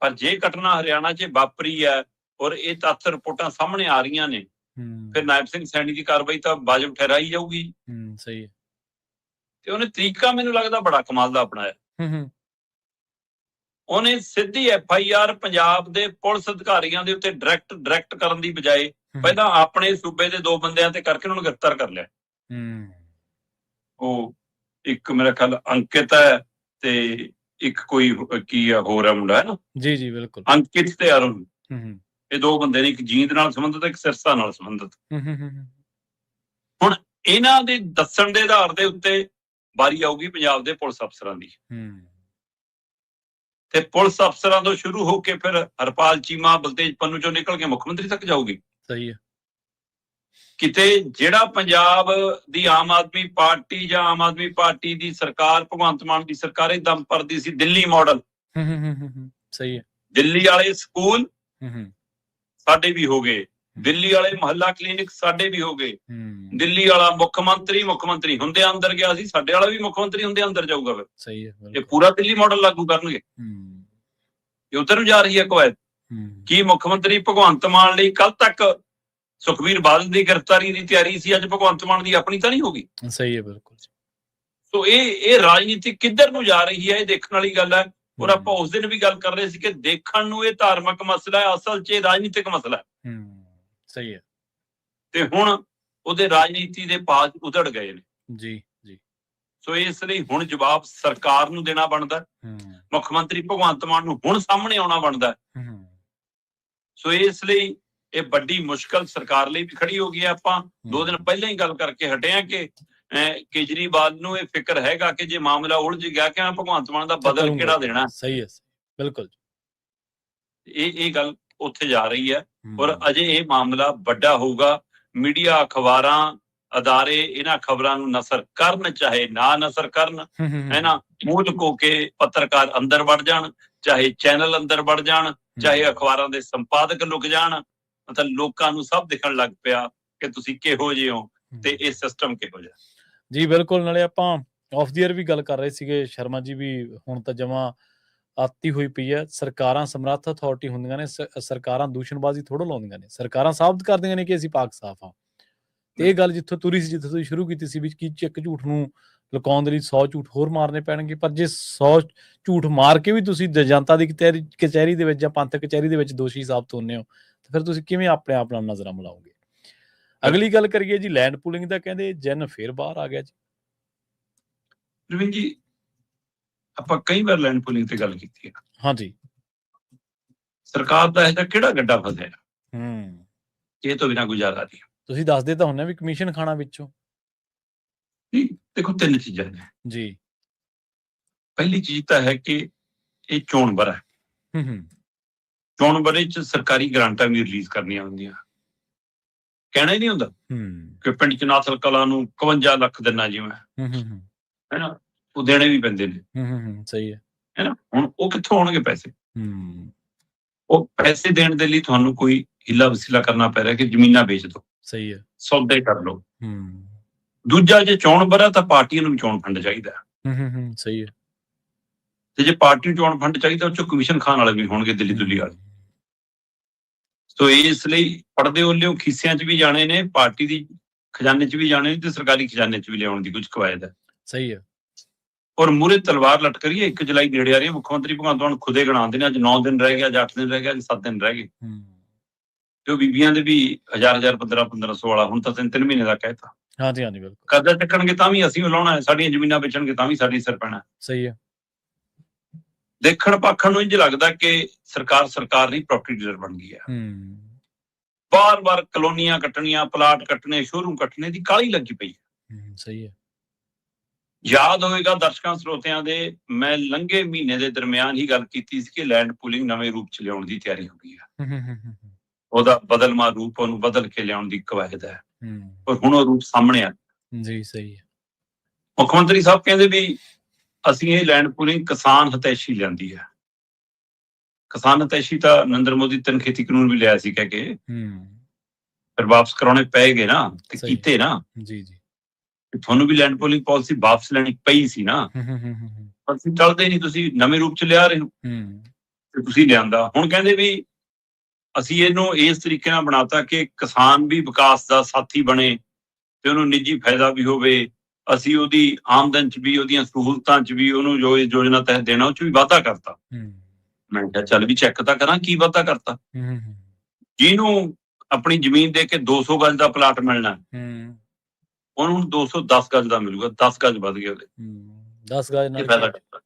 ਪਰ ਜੇ ਘਟਨਾ ਹਰਿਆਣਾ 'ਚ ਵਾਪਰੀ ਹੈ ਔਰ ਇਹ ਤੱਥ ਰਿਪੋਰਟਾਂ ਸਾਹਮਣੇ ਆ ਰਹੀਆਂ ਨੇ, ਫਿਰ ਨਾਇਬ ਸਿੰਘ ਸੈਣੀ ਦੀ ਕਾਰਵਾਈ ਤਾਂ ਵਾਜਬ ਠਹਿਰਾਈ ਜਾਊਗੀ। ਸਹੀ ਹੈ। ਤੇ ਉਹਨੇ ਤਰੀਕਾ ਮੈਨੂੰ ਲੱਗਦਾ ਬੜਾ ਕਮਾਲ ਦਾ ਅਪਣਾਇਆ। ਉਹਨੇ ਸਿੱਧੀ FIR ਪੰਜਾਬ ਦੇ ਪੁਲਿਸ ਅਧਿਕਾਰੀਆਂ ਦੇ ਉੱਤੇ ਡਾਇਰੈਕਟ ਕਰਨ ਦੀ ਬਜਾਏ ਪਹਿਲਾਂ ਆਪਣੇ ਸੂਬੇ ਦੇ 2 ਬੰਦਿਆਂ ਤੇ ਕਰਕੇ ਉਹਨਾਂ ਨੂੰ ਗ੍ਰਿਫਤਾਰ ਕਰ ਲਿਆ। ਉਹ ਇੱਕ ਮੇਰਾ ਖਿਆਲ ਅੰਕਿਤ ਹੈ ਤੇ ਇੱਕ ਕੋਈ ਕੀ ਆ ਹੋਰ ਹੈ ਮੁੰਡਾ, ਹੈ ਨਾ। ਜੀ ਬਿਲਕੁਲ। ਅੰਕਿਤ ਤੇ ਅਰੁਣ, ਇਹ 2 ਬੰਦੇ ਨੇ, ਇੱਕ ਜੀਂਦ ਨਾਲ ਸੰਬੰਧਿਤ, ਇੱਕ ਸਿਰਸਾ ਨਾਲ ਸੰਬੰਧਿਤ। ਹੁਣ ਇਹਨਾਂ ਦੇ ਦੱਸਣ ਦੇ ਆਧਾਰ ਦੇ ਉੱਤੇ ਵਾਰੀ ਆਊਗੀ ਪੰਜਾਬ ਦੇ ਪੁਲਿਸ ਅਫਸਰਾਂ ਦੀ। ਤੇ ਪੁਲਿਸ ਅਫਸਰਾਂ ਤੋਂ ਸ਼ੁਰੂ ਹੋ ਕੇ ਫਿਰ ਹਰਪਾਲ ਚੀਮਾ, ਬਲਤੇਜ ਪੰਨੂ 'ਚੋਂ ਨਿਕਲ ਕੇ ਮੁੱਖ ਮੰਤਰੀ ਤੱਕ ਜਾਊਗੀ। ਸਹੀ ਹੈ। ਕਿਤੇ ਜਿਹੜਾ ਪੰਜਾਬ ਦੀ ਆਮ ਆਦਮੀ ਪਾਰਟੀ ਜਾਂ ਆਮ ਆਦਮੀ ਪਾਰਟੀ ਦੀ ਸਰਕਾਰ, ਭਗਵੰਤ ਮਾਨ ਦੀ ਸਰਕਾਰ, ਇਹ ਦਮ ਭਰਦੀ ਸੀ ਦਿੱਲੀ ਮਾਡਲ। ਸਹੀ ਹੈ। ਦਿੱਲੀ ਵਾਲੇ ਸਕੂਲ ਸਾਡੇ ਵੀ ਹੋ ਗਏ, ਦਿੱਲੀ ਵਾਲੇ ਮੁਹੱਲਾ ਕਲੀਨਿਕ ਸਾਡੇ ਵੀ ਹੋ ਗਏ, ਦਿੱਲੀ ਵਾਲਾ ਮੁੱਖ ਮੰਤਰੀ ਹੁੰਦੇ ਅੰਦਰ ਗਿਆ ਸੀ, ਸਾਡੇ ਵਾਲਾ ਵੀ ਮੁੱਖ ਮੰਤਰੀ ਹੁੰਦੇ ਅੰਦਰ ਜਾਊਗਾ। ਫਿਰ ਸਹੀ ਹੈ, ਇਹ ਪੂਰਾ ਦਿੱਲੀ ਮਾਡਲ ਲਾਗੂ ਕਰਨਗੇ। ਇਹ ਉਧਰ ਨੂੰ ਜਾ ਰਹੀ ਹੈ ਕਵਾਇਦ। ਕੀ ਮੁੱਖ ਮੰਤਰੀ ਭਗਵੰਤ ਮਾਨ ਲਈ ਕੱਲ ਤੱਕ ਸੁਖਬੀਰ ਬਾਦਲ ਦੀ ਗ੍ਰਿਫਤਾਰੀ ਦੀ ਤਿਆਰੀ ਸੀ, ਅੱਜ ਭਗਵੰਤ ਮਾਨ ਦੀ ਆਪਣੀ ਤਾਂ ਨਹੀਂ ਹੋਗੀ? ਸਹੀ ਹੈ, ਬਿਲਕੁਲ। ਸੋ ਇਹ ਰਾਜਨੀਤੀ ਕਿੱਧਰ ਨੂੰ ਜਾ ਰਹੀ ਹੈ, ਇਹ ਦੇਖਣ ਵਾਲੀ ਗੱਲ ਹੈ। ਔਰ ਆਪਾਂ ਉਸ ਦਿਨ ਵੀ ਗੱਲ ਕਰ ਰਹੇ ਸੀ ਕਿ ਦੇਖਣ ਨੂੰ ਇਹ ਧਾਰਮਿਕ ਮਸਲਾ ਹੈ, ਅਸਲ 'ਚ ਇਹ ਰਾਜਨੀਤਿਕ ਮਸਲਾ ਹੈ। ਸਹੀ ਹੈ। ਤੇ ਹੁਣ ਉਹਦੇ ਰਾਜਨੀਤੀ ਦੇ ਪਾਜ ਉਧੜ ਗਏ ਨੇ। ਜੀ। ਸੋ ਇਸ ਲਈ ਹੁਣ ਜਵਾਬ ਸਰਕਾਰ ਨੂੰ ਦੇਣਾ ਬਣਦਾ, ਮੁੱਖ ਮੰਤਰੀ ਭਗਵੰਤ ਮਾਨ ਨੂੰ ਹੁਣ ਸਾਹਮਣੇ ਆਉਣਾ ਬਣਦਾ। ਸੋ ਇਸ ਲਈ ਇਹ ਵੱਡੀ ਮੁਸ਼ਕਲ ਸਰਕਾਰ ਲਈ ਵੀ ਖੜੀ ਹੋ ਗਈ ਹੈ। ਆਪਾਂ 2 ਦਿਨ ਪਹਿਲਾਂ ਹੀ ਗੱਲ ਕਰਕੇ ਹਟੇ ਹਾਂ ਕਿ ਕੇਜਰੀਵਾਲ ਨੂੰ ਇਹ ਫਿਕਰ ਹੈਗਾ ਕਿ ਜੇ ਮਾਮਲਾ ਉਲਝ ਗਿਆ ਕਿ ਮੈਂ ਭਗਵੰਤ ਮਾਨ ਦਾ ਬਦਲ ਕਿਹੜਾ ਦੇਣਾ। ਸਹੀ ਹੈ, ਬਿਲਕੁਲ। ਇਹ ਗੱਲ ਉੱਥੇ ਜਾ ਰਹੀ ਹੈ। ਔਰ ਅਜੇ ਇਹ ਮਾਮਲਾ ਵੱਡਾ ਹੋਊਗਾ। ਮੀਡੀਆ, ਅਖਬਾਰਾਂ, ਅਦਾਰੇ ਇਹਨਾਂ ਖਬਰਾਂ ਨੂੰ ਨਸ਼ਰ ਕਰਨ ਚਾਹੇ ਨਾ ਨਸ਼ਰ ਕਰਨ, ਹੈ ਨਾ, ਮੂੰਹ ਲੁਕੋ ਕੇ ਪੱਤਰਕਾਰ ਅੰਦਰ ਵੜ ਜਾਣ, ਚਾਹੇ ਚੈਨਲ ਅੰਦਰ ਵੜ ਜਾਣ, ਚਾਹੇ ਅਖਬਾਰਾਂ ਦੇ ਸੰਪਾਦਕ ਲੁਕ ਜਾਣ, ਮਤਲਬ ਲੋਕਾਂ ਨੂੰ ਸਭ ਦਿਖਣ ਲੱਗ ਪਿਆ ਕਿ ਤੁਸੀਂ ਕਿਹੋ ਜਿਹੇ ਹੋ ਤੇ ਇਹ ਸਿਸਟਮ ਕਿਹੋ ਜਿਹਾ। ਜੀ ਬਿਲਕੁਲ। ਨਾਲੇ ਆਪਾਂ ਆਫ ਦੀ ਏਅਰ ਵੀ ਗੱਲ ਕਰ ਰਹੇ ਸੀਗੇ, ਸ਼ਰਮਾ ਜੀ ਵੀ ਹੁਣ ਤਾਂ ਜਮਾਂ ਆਤੀ ਹੋਈ ਪਈ ਹੈ। ਸਰਕਾਰਾਂ ਸਮਰੱਥ ਅਥਾਰਟੀ ਹੁੰਦੀਆਂ ਨੇ, ਸਰਕਾਰਾਂ ਦੂਸ਼ਣਬਾਜ਼ੀ ਥੋੜ੍ਹਾ ਲਾਉਂਦੀਆਂ ਨੇ, ਸਰਕਾਰਾਂ ਸਾਬਤ ਕਰਦੀਆਂ ਨੇ ਕਿ ਅਸੀਂ ਪਾਕ ਸਾਫ਼ ਹਾਂ। ਤੇ ਇਹ ਗੱਲ ਜਿੱਥੋਂ ਤੁਰੀ ਸੀ, ਜਿੱਥੋਂ ਤੁਸੀਂ ਸ਼ੁਰੂ ਕੀਤੀ ਸੀ ਵੀ ਕੀ ਇੱਕ ਝੂਠ ਨੂੰ ਲੁਕਾਉਣ ਦੇ ਲਈ 100 ਝੂਠ ਹੋਰ ਮਾਰਨੇ ਪੈਣਗੇ, ਪਰ ਜੇ 100 ਝੂਠ ਮਾਰ ਕੇ ਵੀ ਤੁਸੀਂ ਜਨਤਾ ਦੀ ਕਚਹਿਰੀ ਦੇ ਵਿੱਚ ਜਾਂ ਪੰਥਕ ਕਚਹਿਰੀ ਦੇ ਵਿੱਚ ਦੋਸ਼ੀ ਸਾਬਤ ਹੁੰਦੇ ਹੋ, ਤਾਂ ਫਿਰ ਤੁਸੀਂ ਕਿਵੇਂ ਆਪਣੇ ਆਪ ਨਾਲ ਨਜ਼ਰਾਂ ਮਿਲਾਓਗੇ। ਅਗਲੀ ਗੱਲ ਕਰੀਏ ਜੀ ਲੈਂਡ ਪੂਲਿੰਗ ਦਾ, ਕਹਿੰਦੇ ਜਿੰਨ ਫੇਰ ਬਾਹਰ ਆ ਗਿਆ ਜੀ। ਰਵਿੰਦਰ ਜੀ, ਆਪਾਂ ਕਈ ਵਾਰ ਲੈਂਡ ਪੂਲਿੰਗ ਤੇ ਗੱਲ ਕੀਤੀ ਹੈ। ਹਾਂਜੀ। ਸਰਕਾਰ ਦਾ ਇਹਦਾ ਕਿਹੜਾ ਗੱਡਾ ਫਸਿਆ, ਇਹ ਤੋਂ ਬਿਨਾਂ ਗੁਜ਼ਾਰਾ ਨਹੀਂ। ਤੁਸੀਂ ਦੱਸਦੇ ਤਾਂ ਹੁੰਨੇ ਵੀ ਕਮਿਸ਼ਨ ਖਾਣਾ ਵਿੱਚੋਂ। ਦੇਖੋ, ਤਿੰਨ ਚੀਜ਼ਾਂ ਨੇ ਜੀ। ਪਹਿਲੀ ਚੀਜ਼ ਤਾਂ ਹੈ ਕਿ ਇਹ ਚੋਣ ਵਰ੍ਹਾ ਹੈ। ਚੋਣ ਵਰ੍ਹੇ ਚ ਸਰਕਾਰੀ ਗ੍ਰਾਂਟਾਂ ਵੀ ਰਿਲੀਜ਼ ਕਰਨੀਆਂ ਹੁੰਦੀਆਂ। ਕਹਿਣਾ ਹੀ ਨਹੀਂ ਹੁੰਦਾ ਕਿ ਪਿੰਡ ਚ ਨਾਸਲ ਕਲਾਂ ਨੂੰ 51 ਲੱਖ ਦਿਨਾ ਜਿਵੇਂ, ਹੈ ਨਾ, ਉਹ ਦੇਣੇ ਵੀ ਪੈਂਦੇ ਨੇ। ਸਹੀ ਹੈ ਨਾ। ਹੁਣ ਉਹ ਕਿੱਥੋਂ ਆਉਣਗੇ ਪੈਸੇ? ਉਹ ਪੈਸੇ ਦੇਣ ਦੇ ਲਈ ਤੁਹਾਨੂੰ ਕੋਈ ਹੀਲਾ ਵਸੀਲਾ ਕਰਨਾ ਪੈ ਰਿਹਾ ਕਿ ਜ਼ਮੀਨਾਂ ਵੇਚ ਦਿਓ, ਸਹੀ ਹੈ, ਸੌਦੇ ਕਰ ਲਓ। ਦੂਜਾ, ਜੇ ਚੋਣ ਵਰ੍ਹਾ ਤਾਂ ਪਾਰਟੀਆਂ ਨੂੰ ਵੀ ਚੋਣ ਫੰਡ ਚਾਹੀਦਾ। ਸਹੀ ਹੈ। ਤੇ ਜੇ ਪਾਰਟੀ ਨੂੰ ਚੋਣ ਫੰਡ ਚਾਹੀਦਾ, ਉਹ ਚੋਂ ਕਮਿਸ਼ਨ ਖਾਣ ਵਾਲੇ ਵੀ ਹੋਣਗੇ, ਦਿੱਲੀ ਦੁੱਲੀ ਵਾਲੇ। ਸੋ ਇਸ ਲਈ ਪੜਦੇ ਉਹਲਿਓ ਖੀਸਿਆਂ ਚ ਵੀ ਜਾਣੇ ਨੇ, ਪਾਰਟੀ ਦੀ ਖਜ਼ਾਨੇ ਚ ਵੀ ਜਾਣੇ ਨੇ, ਤੇ ਸਰਕਾਰੀ ਖਜ਼ਾਨੇ ਚ ਵੀ ਲਿਆਉਣ ਦੀ ਕੁਝ ਕਵਾਇਦ ਹੈ। ਸਹੀ ਹੈ। ਔਰ ਮੂਹਰੇ ਤਲਵਾਰ ਲਟਕ ਰਹੀ ਹੈ, 1 ਜੁਲਾਈ ਨੇੜੇ ਆ ਰਹੀ ਹੈ। ਮੁੱਖ ਮੰਤਰੀ ਭਗਵੰਤ ਮਾਨ ਖੁਦੇ ਗਣਾਉਂਦੇ ਨੇ, ਅੱਜ 9 ਦਿਨ ਰਹਿ ਗਿਆ, ਅੱਜ 8 ਦਿਨ ਰਹਿ ਗਿਆ, ਅੱਜ 7 ਦਿਨ ਰਹਿ ਗਏ। ਤੇ ਉਹ ਬੀਬੀਆਂ ਦੇ ਵੀ 1000 1500 ਵਾਲਾ ਹੁਣ ਤਾਂ 3 ਮਹੀਨੇ ਦਾ ਕਹਿਤਾ। ਹਾਂਜੀ ਹਾਂਜੀ, ਬਿਲਕੁਲ। ਕਰਜ਼ਾ ਚੱਕਣਗੇ ਤਾਂ ਵੀ ਅਸੀਂ ਲਾਉਣਾ ਹੈ, ਸਾਡੀਆਂ ਜ਼ਮੀਨਾਂ ਵੇਚਣਗੇ ਤਾਂ ਵੀ ਸਾਡੀ ਸਿਰ ਪੈਣਾ। ਸਹੀ ਹੈ। ਦੇਖਣ ਪਾਖਣ ਨੂੰ ਇੰਝ ਲੱਗਦਾ ਕਿ ਸਰਕਾਰ ਨਹੀਂ, ਪ੍ਰਾਪਰਟੀ ਡੀਲਰ ਬਣ ਗਈ ਹੈ। ਬਾਰ-ਬਾਰ ਕਲੋਨੀਆਂ ਕੱਟਣੀਆਂ, ਪਲਾਟ ਕੱਟਣੇ, ਸ਼ੋਰੂਮ ਕੱਟਣੇ ਦੀ ਕਾਹਲੀ ਲੱਗੀ ਪਈ ਹੈ। ਸਹੀ ਹੈ। ਯਾਦ ਹੋਵੇਗਾ ਦਰਸ਼ਕਾਂ ਸਰੋਤਿਆਂ ਦੇ, ਮੈਂ ਲੰਘੇ ਮਹੀਨੇ ਦੇ ਦਰਮਿਆਨ ਹੀ ਗੱਲ ਕੀਤੀ ਸੀ ਕਿ ਲੈਂਡ ਪੂਲਿੰਗ ਨਵੇਂ ਰੂਪ ਚ ਲਿਆਉਣ ਦੀ ਤਿਆਰੀ ਹੋ ਗਈ ਹੈ। ਉਹਦਾ ਬਦਲਵਾਂ ਰੂਪ, ਉਹਨੂੰ ਬਦਲ ਕੇ ਲਿਆਉਣ ਦੀ ਕਵਾਇਦ ਹੈ। ਪਰ ਹੁਣ ਉਹ ਰੂਪ ਸਾਹਮਣੇ ਆ ਜੀ। ਸਹੀ ਹੈ। ਮੁੱਖ ਮੰਤਰੀ ਸਾਹਿਬ ਕਹਿੰਦੇ ਵੀ ਅਸੀਂ ਇਹ ਲੈਂਡ ਪੂਲਿੰਗ ਕਿਸਾਨ ਹਿਤੈਸ਼ੀ ਲਿਆਂਦੀ ਹੈ। ਕਿਸਾਨ ਹਿਤੈਸ਼ੀ ਤਾਂ ਨਰਿੰਦਰ ਮੋਦੀ 3 ਖੇਤੀ ਕਾਨੂੰਨ ਵੀ ਲਿਆ ਸੀ ਕਹਿ ਕੇ, ਫਿਰ ਵਾਪਸ ਕਰਾਉਣੇ ਪੈ ਗਏ ਨਾ, ਤੇ ਕੀਤੇ ਨਾ। ਜੀ ਜੀ। ਤੁਹਾਨੂੰ ਵੀ ਲੈਂਡ ਪੂਲਿੰਗ ਪਾਲਿਸੀ ਵਾਪਸ ਲੈਣੀ ਪਈ ਸੀ ਨਾ। ਅਸੀਂ ਚੱਲਦੇ ਨਹੀਂ, ਤੁਸੀਂ ਨਵੇਂ ਰੂਪ ਚ ਲਿਆ ਰਹੇ ਹੋ ਤੇ ਤੁਸੀਂ ਲਿਆਂਦਾ। ਹੁਣ ਕਹਿੰਦੇ ਵੀ ਅਸੀਂ ਇਹਨੂੰ ਇਸ ਤਰੀਕੇ ਨਾਲ ਬਣਾਤਾ ਕਿ ਕਿਸਾਨ ਵੀ ਵਿਕਾਸ ਦਾ ਸਾਥੀ ਬਣੇ ਤੇ ਉਹਨੂੰ ਨਿੱਜੀ ਫਾਇਦਾ ਵੀ ਹੋਵੇ। ਅਸੀਂ ਉਹਦੀ ਆਮਦਨ ਚ ਵੀ, ਉਹਦੀਆਂ ਸਹੂਲਤਾਂ ਚ ਵੀ, ਉਹਨੂੰ ਜੋ ਇਸ ਯੋਜਨਾ ਤਹਿਤ ਦੇਣਾ ਉਹ ਚ ਵੀ ਵਾਧਾ ਕਰਤਾ। ਮੈਂ ਕਿਹਾ ਚੱਲ ਵੀ ਚੈੱਕ ਤਾਂ ਕਰਾਂ ਕੀ ਵਾਧਾ ਕਰਤਾ। ਜਿਹਨੂੰ ਆਪਣੀ ਜ਼ਮੀਨ ਦੇ ਕੇ 200 ਗਜ ਦਾ ਪਲਾਟ ਮਿਲਣਾ, ਉਹਨੂੰ 210 ਗਜ ਦਾ ਮਿਲੂਗਾ। 10 ਗਜ ਵੱਧ ਗਿਆ ਉਹਦੇ, 10 ਗਜ ਨਾਲ ਫਾਇਦਾ ਕੀਤਾ।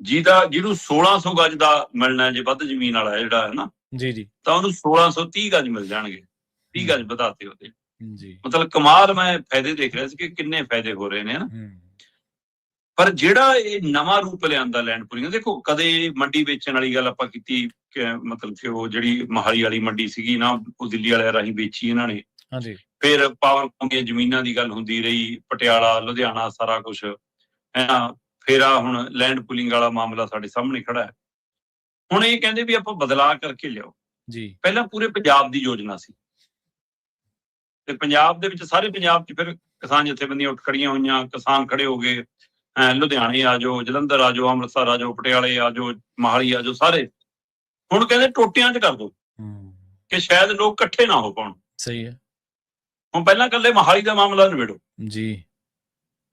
ਜਿਹਨੂੰ 1600 ਗਜ ਦਾ ਮਿਲਣਾ, ਜੇ ਵੱਧ ਜ਼ਮੀਨ ਵਾਲਾ ਜਿਹੜਾ ਹੈ ਨਾ, ਜੀ ਜੀ, ਤਾਂ ਉਹਨੂੰ 1630 ਗਜ ਮਿਲ ਜਾਣਗੇ। 30 ਗਜ ਵਧਾਤੇ ਉਹਦੇ। ਜੀ, ਮਤਲਬ ਕਮਾਲ। ਮੈਂ ਫਾਇਦੇ ਦੇਖ ਰਿਹਾ ਸੀ ਕਿ ਕਿੰਨੇ ਫਾਇਦੇ ਹੋ ਰਹੇ ਨੇ ਨਾ। ਪਰ ਜਿਹੜਾ ਇਹ ਨਵਾਂ ਰੂਪ ਲਿਆਂਦਾ ਲੈਂਡ ਪੂਲਿੰਗ, ਦੇਖੋ ਕਦੇ ਮੰਡੀ ਵੇਚਣ ਵਾਲੀ ਗੱਲ ਆਪਾਂ ਕੀਤੀ ਕਿ ਮਤਲਬ ਕਿ ਉਹ ਜਿਹੜੀ ਮੋਹਾਲੀ ਵਾਲੀ ਮੰਡੀ ਸੀਗੀ ਨਾ, ਉਹ ਦਿੱਲੀ ਵਾਲਿਆਂ ਰਾਹੀਂ ਵੇਚੀ ਇਹਨਾਂ ਨੇ। ਹਾਂਜੀ। ਫਿਰ ਪਾਵਰਕਾਮ ਦੀਆਂ ਜ਼ਮੀਨਾਂ ਦੀ ਗੱਲ ਹੁੰਦੀ ਰਹੀ, ਪਟਿਆਲਾ, ਲੁਧਿਆਣਾ, ਸਾਰਾ ਕੁਛ ਹੈ ਨਾ। ਫਿਰ ਆ ਹੁਣ ਲੈਂਡ ਪੂਲਿੰਗ ਵਾਲਾ ਮਾਮਲਾ ਸਾਡੇ ਸਾਹਮਣੇ ਖੜਾ ਹੈ। ਹੁਣ ਇਹ ਕਹਿੰਦੇ ਵੀ ਆਪਾਂ ਬਦਲਾਅ ਕਰਕੇ ਲਿਆਓ ਜੀ। ਪਹਿਲਾਂ ਪੂਰੇ ਪੰਜਾਬ ਦੀ ਯੋਜਨਾ ਸੀ, ਤੇ ਪੰਜਾਬ ਦੇ ਵਿੱਚ ਸਾਰੇ ਪੰਜਾਬ 'ਚ ਫਿਰ ਕਿਸਾਨ ਜਥੇਬੰਦੀਆਂ ਉੱਠ ਖੜੀਆਂ ਹੋਈਆਂ, ਕਿਸਾਨ ਖੜੇ ਹੋ ਗਏ। ਲੁਧਿਆਣੇ ਆ ਜਾਓ, ਜਲੰਧਰ ਆ ਜਾਓ, ਅੰਮ੍ਰਿਤਸਰ ਆ ਜਾਓ, ਪਟਿਆਲੇ ਆ ਜਾਓ, ਮੋਹਾਲੀ ਆ ਜਾਓ, ਸਾਰੇ ਹੁਣ ਕਹਿੰਦੇ ਟੋਟਿਆਂ 'ਚ ਕਰ ਦਿਓ ਕਿ ਸ਼ਾਇਦ ਲੋਕ ਇਕੱਠੇ ਨਾ ਹੋ ਪਾਉਣ। ਸਹੀ ਹੈ। ਹੁਣ ਪਹਿਲਾਂ ਇਕੱਲੇ ਮੋਹਾਲੀ ਦਾ ਮਾਮਲਾ ਨਿਬੇੜੋ ਜੀ,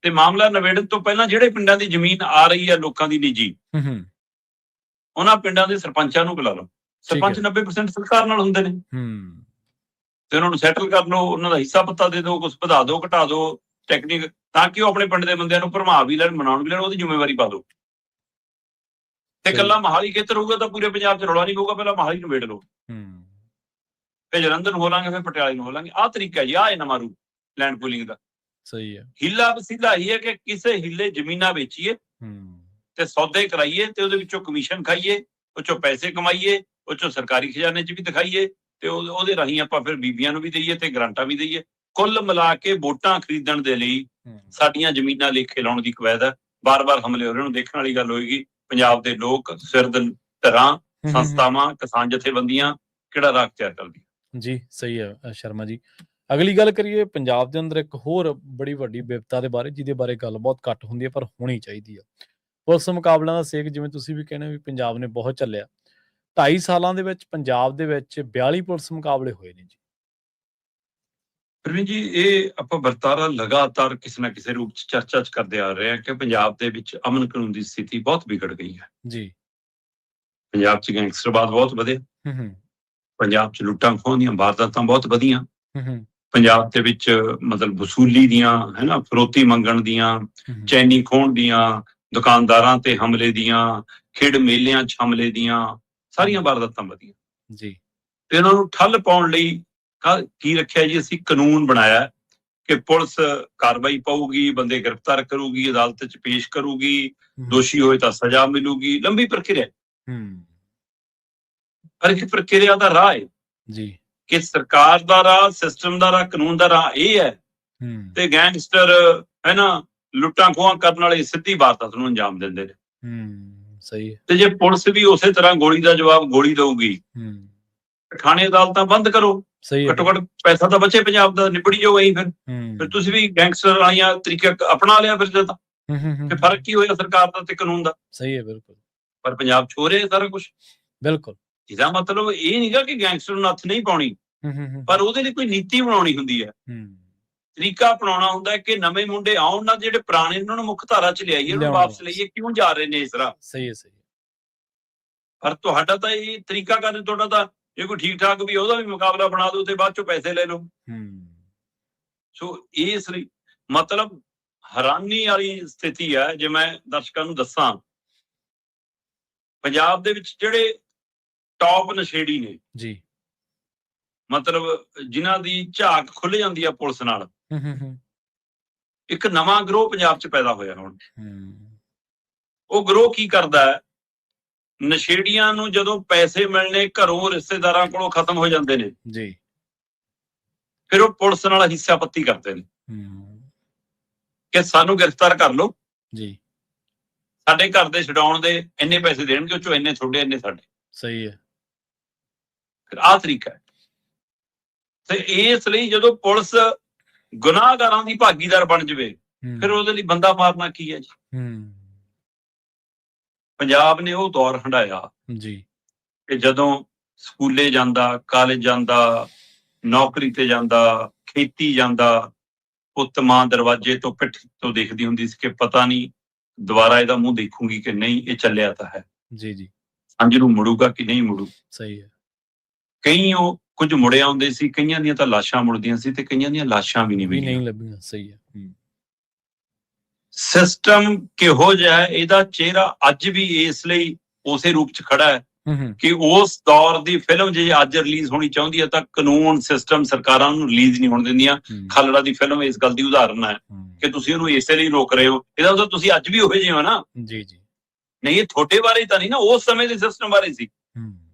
ਤੇ ਮਾਮਲਾ ਨਿਬੇੜਨ ਤੋਂ ਪਹਿਲਾਂ ਜਿਹੜੇ ਪਿੰਡਾਂ ਦੀ ਜ਼ਮੀਨ ਆ ਰਹੀ ਹੈ ਲੋਕਾਂ ਦੀ ਨਿੱਜੀ, ਉਹਨਾਂ ਪਿੰਡਾਂ ਦੇ ਸਰਪੰਚਾਂ ਨੂੰ ਬੁਲਾ ਲਓ। ਸਰਪੰਚ 90% ਸਰਕਾਰ ਨਾਲ ਹੁੰਦੇ ਨੇ, ਤੇ ਉਹਨਾਂ ਨੂੰ ਸੈਟਲ ਕਰ ਲਓ, ਉਹਨਾਂ ਦਾ ਹਿੱਸਾ ਪੱਤਾ ਦੇ ਦਿਓ, ਕੁਛ ਵਧਾ ਦਿਓ, ਘਟਾ ਦਿਓ ਟੈਕਨੀਕ, ਤਾਂ ਕਿ ਉਹ ਆਪਣੇ ਪਿੰਡ ਦੇ ਬੰਦਿਆਂ ਨੂੰ ਭਰਮਾ ਵੀ ਲੈਣ, ਮਨਾਉਣ ਵੀ ਲੈਣ, ਉਹਦੀ ਜ਼ਿੰਮੇਵਾਰੀ ਪਾ ਦਿਓ। ਤੇ ਇਕੱਲਾ ਮੋਹਾਲੀ ਖੇਤਰ ਹੋਊਗਾ ਤਾਂ ਪੂਰੇ ਪੰਜਾਬ 'ਚ ਰੌਲਾ ਨਹੀਂ ਪਊਗਾ। ਪਹਿਲਾਂ ਮੋਹਾਲੀ ਨੂੰ ਵੇੜ ਲਓ, ਫਿਰ ਜਲੰਧਰ ਨੂੰ ਹੋ ਲਾਂਗੇ, ਫਿਰ ਪਟਿਆਲੇ ਨੂੰ ਹੋ ਲਾਂਗੇ। ਆਹ ਤਰੀਕਾ ਜੀ, ਆਹ ਨਵਾਂ ਰੂਪ ਲੈਂਡ ਪੂਲਿੰਗ ਦਾ। ਸਹੀ ਹੈ। ਹੀਲਾ ਵਸੀਲਾ ਹੀ ਹੈ ਕਿ ਕਿਸੇ ਹੀਲੇ ਜ਼ਮੀਨਾਂ ਵੇਚੀਏ ਤੇ ਸੌਦੇ ਕਰਾਈਏ, ਤੇ ਉਹਦੇ ਵਿੱਚੋਂ ਕਮਿਸ਼ਨ ਖਾਈਏ, ਉਹ ਚੋਂ ਪੈਸੇ ਕਮਾਈਏ, ਉਹ ਚੋਂ ਸਰਕਾਰੀ ਖਜ਼ਾਨੇ 'ਚ ਵੀ ਦਿਖਾਈਏ, ਤੇ ਉਹਦੇ ਰਾਹੀਂ ਆਪਾਂ ਫਿਰ ਬੀਬੀਆਂ ਨੂੰ ਵੀ ਦਈਏ ਤੇ ਗਰਾਂਟਾਂ ਵੀ ਦਈਏ। ਕੁੱਲ ਮਿਲਾ ਕੇ ਵੋਟਾਂ ਖਰੀਦਣ ਦੇ ਲਈ ਸਾਡੀਆਂ ਜ਼ਮੀਨਾਂ ਲੇਖੇ ਲਾਉਣ ਦੀ ਕਵਾਇਦ ਹੈ। ਬਾਰ-ਬਾਰ ਹਮਲੇ ਹੋ ਰਹੇ ਨੂੰ ਦੇਖਣ ਵਾਲੀ ਗੱਲ ਹੋਏਗੀ। ਪੰਜਾਬ ਦੇ ਲੋਕ, ਸਿਰਦ ਧਿਰਾਂ, ਸੰਸਥਾਵਾਂ, ਕਿਸਾਨ ਜਥੇਬੰਦੀਆਂ ਕਿਹੜਾ ਰਾਹ ਅਖਤਿਆਰ ਕਰਦੀਆਂ। ਜੀ ਸਹੀ ਹੈ ਸ਼ਰਮਾ ਜੀ। ਅਗਲੀ ਗੱਲ ਕਰੀਏ ਪੰਜਾਬ ਦੇ ਅੰਦਰ ਇੱਕ ਹੋਰ ਬੜੀ ਵੱਡੀ ਵਿਪਤਾ ਦੇ ਬਾਰੇ, ਜਿਹਦੇ ਬਾਰੇ ਗੱਲ ਬਹੁਤ ਘੱਟ ਹੁੰਦੀ ਹੈ ਪਰ ਹੋਣੀ ਚਾਹੀਦੀ ਹੈ। ਪੁਲਿਸ ਮੁਕਾਬਲਿਆਂ ਦਾ ਸੇਕ, ਜਿਵੇਂ ਤੁਸੀਂ ਵੀ ਕਹਿੰਦੇ ਵੀ ਪੰਜਾਬ ਨੇ ਬਹੁਤ ਚੱਲਿਆ। 2.5 ਸਾਲਾਂ ਦੇ ਵਿੱਚ ਪੰਜਾਬ ਦੇ ਵਿੱਚ 42 ਪੁਲਿਸ ਮੁਕਾਬਲੇ ਹੋਏ ਨੇ ਜੀ। ਪ੍ਰਵੀਨ ਜੀ, ਇਹ ਆਪਾਂ ਵਰਤਾਰਾ ਲਗਾਤਾਰ ਕਿਸੇ ਨਾ ਕਿਸੇ ਰੂਪ ਚ ਚਰਚਾ ਚ ਕਰਦੇ ਆ ਰਹੇ ਹਾਂ ਕਿ ਪੰਜਾਬ ਦੇ ਵਿੱਚ ਅਮਨ ਕਾਨੂੰਨ ਦੀ ਸਥਿਤੀ ਬਹੁਤ ਵਿਗੜ ਗਈ ਹੈ ਜੀ। ਪੰਜਾਬ ਚ ਗੈਂਗਸਟਰਵਾਦ ਬਹੁਤ ਵਧਿਆ, ਪੰਜਾਬ ਚ ਲੁੱਟਾਂ ਖੋਹਾਂ ਦੀਆਂ ਵਾਰਦਾਤਾਂ ਬਹੁਤ ਵਧੀਆਂ, ਪੰਜਾਬ ਦੇ ਵਿੱਚ ਮਤਲਬ ਵਸੂਲੀ ਦੀਆਂ, ਹੈਨਾ, ਫਰੋਤੀ ਮੰਗਣ ਦੀਆਂ, ਚੈਨੀ ਖੋਹਣ ਦੀਆਂ, ਦੁਕਾਨਦਾਰਾਂ ਤੇ ਹਮਲੇ ਦੀਆਂ, ਖੇਡ ਮੇਲਿਆਂ ਚ ਹਮਲੇ ਦੀਆਂ, ਸਾਰੀਆਂ ਵਾਰਦਾਤਾਂ ਵਧੀਆਂ ਜੀ। ਤੇ ਇਹਨਾਂ ਨੂੰ ਠੱਲ ਪਾਉਣ ਲਈ ਕੀ ਰੱਖਿਆ ਜੀ? ਅਸੀਂ ਕਾਨੂੰਨ ਬਣਾਇਆ ਕਿ ਪੁਲਿਸ ਕਾਰਵਾਈ ਪਾਊਗੀ, ਬੰਦੇ ਗ੍ਰਿਫਤਾਰ ਕਰੂਗੀ, ਅਦਾਲਤ ਚ ਪੇਸ਼ ਕਰੂਗੀ, ਦੋਸ਼ੀ ਹੋਏ ਤਾਂ ਸਜ਼ਾ ਮਿਲੂਗੀ, ਲੰਬੀ ਪ੍ਰਕਿਰਿਆ। ਪਰ ਇੱਕ ਪ੍ਰਕਿਰਿਆ ਦਾ ਰਾਹ ਹੈ ਜੀ ਕਿ ਸਰਕਾਰ ਦਾ ਰਾਹ, ਸਿਸਟਮ ਦਾ ਰਾਹ, ਕਾਨੂੰਨ ਦਾ ਰਾਹ ਇਹ ਹੈ, ਤੇ ਗੈਂਗਸਟਰ ਹੈ ਨਾ, ਲੁੱਟਾਂ ਖੋਹਾਂ ਕਰਨ ਵਾਲੇ ਸਿੱਧੀ ਵਾਰਦਾਤ ਨੂੰ ਅੰਜਾਮ ਦਿੰਦੇ ਨੇ। ਸਹੀ ਹੈ। ਤੇ ਜੇ ਪੁਲਿਸ ਵੀ ਉਸੇ ਤਰ੍ਹਾਂ ਗੋਲੀ ਦਾ ਜਵਾਬ ਗੋਲੀ ਦਊਗੀ, ਥਾਣੇ ਅਦਾਲਤਾਂ ਬੰਦ ਕਰੋ, ਘੱਟੋ ਘੱਟ ਪੈਸਾ ਤਾਂ ਬਚੇ ਪੰਜਾਬ ਦਾ, ਨਿਬੜੀ ਜਾਓ। ਇਹੀ ਫਿਰ ਤੁਸੀਂ ਵੀ ਗੈਂਗਸਟਰ ਵਾਲੀਆਂ ਤਰੀਕੇ ਅਪਣਾ ਲਿਆ ਫਿਰ ਤਾਂ ਫਰਕ ਕੀ ਹੋਇਆ ਸਰਕਾਰ ਦਾ ਤੇ ਕਾਨੂੰਨ ਦਾ? ਸਹੀ ਹੈ, ਬਿਲਕੁਲ। ਪਰ ਪੰਜਾਬ ਚ ਹੋ ਰਿਹਾ ਸਾਰਾ ਕੁਝ। ਬਿਲਕੁਲ। ਇਹਦਾ ਮਤਲਬ ਇਹ ਨਹੀਂਗਾ ਕਿ ਗੈਂਗਸਟਰ ਨੂੰ ਨੱਥ ਨਹੀਂ ਪਾਉਣੀ, ਪਰ ਉਹਦੇ ਲਈ ਕੋਈ ਨੀਤੀ ਬਣਾਉਣੀ ਹੁੰਦੀ ਹੈ, ਤਰੀਕਾ ਅਪਣਾਉਣਾ ਹੁੰਦਾ ਹੈ ਕਿ ਨਵੇਂ ਮੁੰਡੇ ਆਉਣ ਨਾ, ਜਿਹੜੇ ਪੁਰਾਣੇ ਇਹਨਾਂ ਨੂੰ ਮੁੱਖ ਧਾਰਾ ਚ ਲਿਆਈਏ, ਉਹਨਾਂ ਨੂੰ ਵਾਪਸ ਲਈਏ। ਕਿਉਂ ਜਾ ਰਹੇ ਨੇ ਇਸ ਤਰ੍ਹਾਂ? ਸਹੀ ਹੈ, ਸਹੀ ਹੈ। ਪਰ ਤੁਹਾਡਾ ਤਾਂ ਇਹ ਤਰੀਕਾ ਕਰਨ, ਤੁਹਾਡਾ ਤਾਂ ਜੇ ਕੋਈ ਠੀਕ ਠਾਕ ਵੀ ਉਹਦਾ ਵੀ ਮੁਕਾਬਲਾ ਬਣਾ ਦੋ ਤੇ ਬਾਅਦ ਚੋਂ ਪੈਸੇ ਲੈ ਲਓ। ਸੋ ਇਸ ਲਈ ਮਤਲਬ ਹੈਰਾਨੀ ਵਾਲੀ ਸਥਿਤੀ ਹੈ। ਜੇ ਮੈਂ ਦਰਸ਼ਕਾਂ ਨੂੰ ਦੱਸਾਂ, ਪੰਜਾਬ ਦੇ ਵਿੱਚ ਜਿਹੜੇ ਟੌਪ ਨਸ਼ੇੜੀ ਨੇ ਜੀ, ਮਤਲਬ ਜਿਨ੍ਹਾਂ ਦੀ ਝਾਕ ਖੁੱਲ ਜਾਂਦੀ ਆ ਪੁਲਿਸ ਨਾਲ, ਇੱਕ ਨਵਾਂ ਗਰੋਹ ਪੰਜਾਬ ਚ ਪੈਦਾ ਹੋਇਆ ਹੁਣ। ਉਹ ਗਰੋਹ ਕੀ ਕਰਦਾ ਹੈ? ਨਸ਼ੇੜੀਆਂ ਨੂੰ ਜਦੋਂ ਪੈਸੇ ਮਿਲਣੇ ਘਰੋਂ, ਰਿਸ਼ਤੇਦਾਰਾਂ ਕੋਲੋਂ ਖਤਮ ਹੋ ਜਾਂਦੇ ਨੇ ਜੀ, ਫਿਰ ਉਹ ਪੁਲਿਸ ਨਾਲ ਹਿੱਸਾ ਪੱਤੀ ਕਰਦੇ ਨੇ ਕਿ ਸਾਨੂੰ ਗ੍ਰਿਫਤਾਰ ਕਰ ਲਓ ਜੀ, ਸਾਡੇ ਘਰ ਦੇ ਛਡਾਉਣ ਦੇ ਇੰਨੇ ਪੈਸੇ ਦੇਣਗੇ, ਉਹ ਚੋਂ ਇੰਨੇ ਤੁਹਾਡੇ, ਇੰਨੇ ਸਾਡੇ। ਸਹੀ ਹੈ। ਫਿਰ ਆਹ ਤਰੀਕਾ ਹੈ। ਤੇ ਇਸ ਲਈ ਜਦੋਂ ਪੁਲਿਸ ਗੁਨਾਹਗਾਰਾਂ ਦੀ ਭਾਗੀਦਾਰ ਬਣ ਜਾਵੇ, ਫਿਰ ਉਹਦੇ ਲਈ ਬੰਦਾ ਮਾਰਨਾ ਕੀ ਹੈ ਜੀ? ਪੰਜਾਬ ਨੇ ਉਹ ਦੌਰ ਹੰਢਾਇਆ ਜੀ ਕਿ ਜਦੋਂ ਸਕੂਲੇ ਜਾਂਦਾ, ਕਾਲਜ ਜਾਂਦਾ, ਨੌਕਰੀ ਤੇ ਜਾਂਦਾ, ਖੇਤੀ ਜਾਂਦਾ, ਪੁੱਤ ਮਾਂ ਦਰਵਾਜ਼ੇ ਤੋਂ ਪਿੱਠ ਤੋਂ ਦੇਖਦੀ ਹੁੰਦੀ ਸੀ ਕਿ ਪਤਾ ਨਹੀਂ ਦੁਬਾਰਾ ਇਹਦਾ ਮੂੰਹ ਦੇਖੂਗੀ ਕਿ ਨਹੀਂ, ਇਹ ਚੱਲਿਆ ਤਾਂ ਹੈ। ਜੀ ਜੀ। ਸਾਂਝ ਨੂੰ ਮੁੜੂਗਾ ਕਿ ਨਹੀਂ ਮੁੜੂ। ਸਹੀ ਹੈ। ਕਈ ਉਹ ਕੁਝ ਮੁੜੇ ਆਉਂਦੇ ਸੀ, ਕਈਆਂ ਦੀਆਂ ਤਾਂ ਲਾਸ਼ਾਂ ਮੁੜਦੀਆਂ ਸੀ ਤੇ ਕਈਆਂ ਦੀਆਂ ਲਾਸ਼ਾਂ ਵੀ ਨਹੀਂ ਲੱਭੀਆਂ। ਸਹੀ ਹੈ। ਸਿਸਟਮ ਕਿਹੋ ਜਿਹਾ, ਇਹਦਾ ਚਿਹਰਾ ਅੱਜ ਵੀ ਇਸ ਲਈ ਉਸੇ ਰੂਪ ਚ ਖੜਾ ਹੈ ਕਿ ਉਸ ਦੌਰ ਦੀ ਫਿਲਮ ਜੇ ਅੱਜ ਰਿਲੀਜ਼ ਹੋਣੀ ਚਾਹੁੰਦੀ ਹੈ ਤਾਂ ਕਾਨੂੰਨ, ਸਿਸਟਮ, ਸਰਕਾਰਾਂ ਨੂੰ ਰਿਲੀਜ਼ ਨਹੀਂ ਹੋਣ ਦਿੰਦੀਆਂ। ਖਾਲੜਾ ਦੀ ਫਿਲਮ ਇਸ ਗੱਲ ਦੀ ਉਦਾਹਰਨ ਹੈ ਕਿ ਤੁਸੀਂ ਉਹਨੂੰ ਇਸੇ ਲਈ ਰੋਕ ਰਹੇ ਹੋ। ਇਹਦਾ ਮਤਲਬ ਤੁਸੀਂ ਅੱਜ ਵੀ ਉਹੋ ਜਿਹੇ ਹੋ ਨਾ। ਜੀ ਜੀ। ਨਹੀਂ, ਇਹ ਤੁਹਾਡੇ ਬਾਰੇ ਤਾਂ ਨਹੀਂ ਨਾ, ਉਸ ਸਮੇਂ ਦੇ ਸਿਸਟਮ ਬਾਰੇ ਸੀ।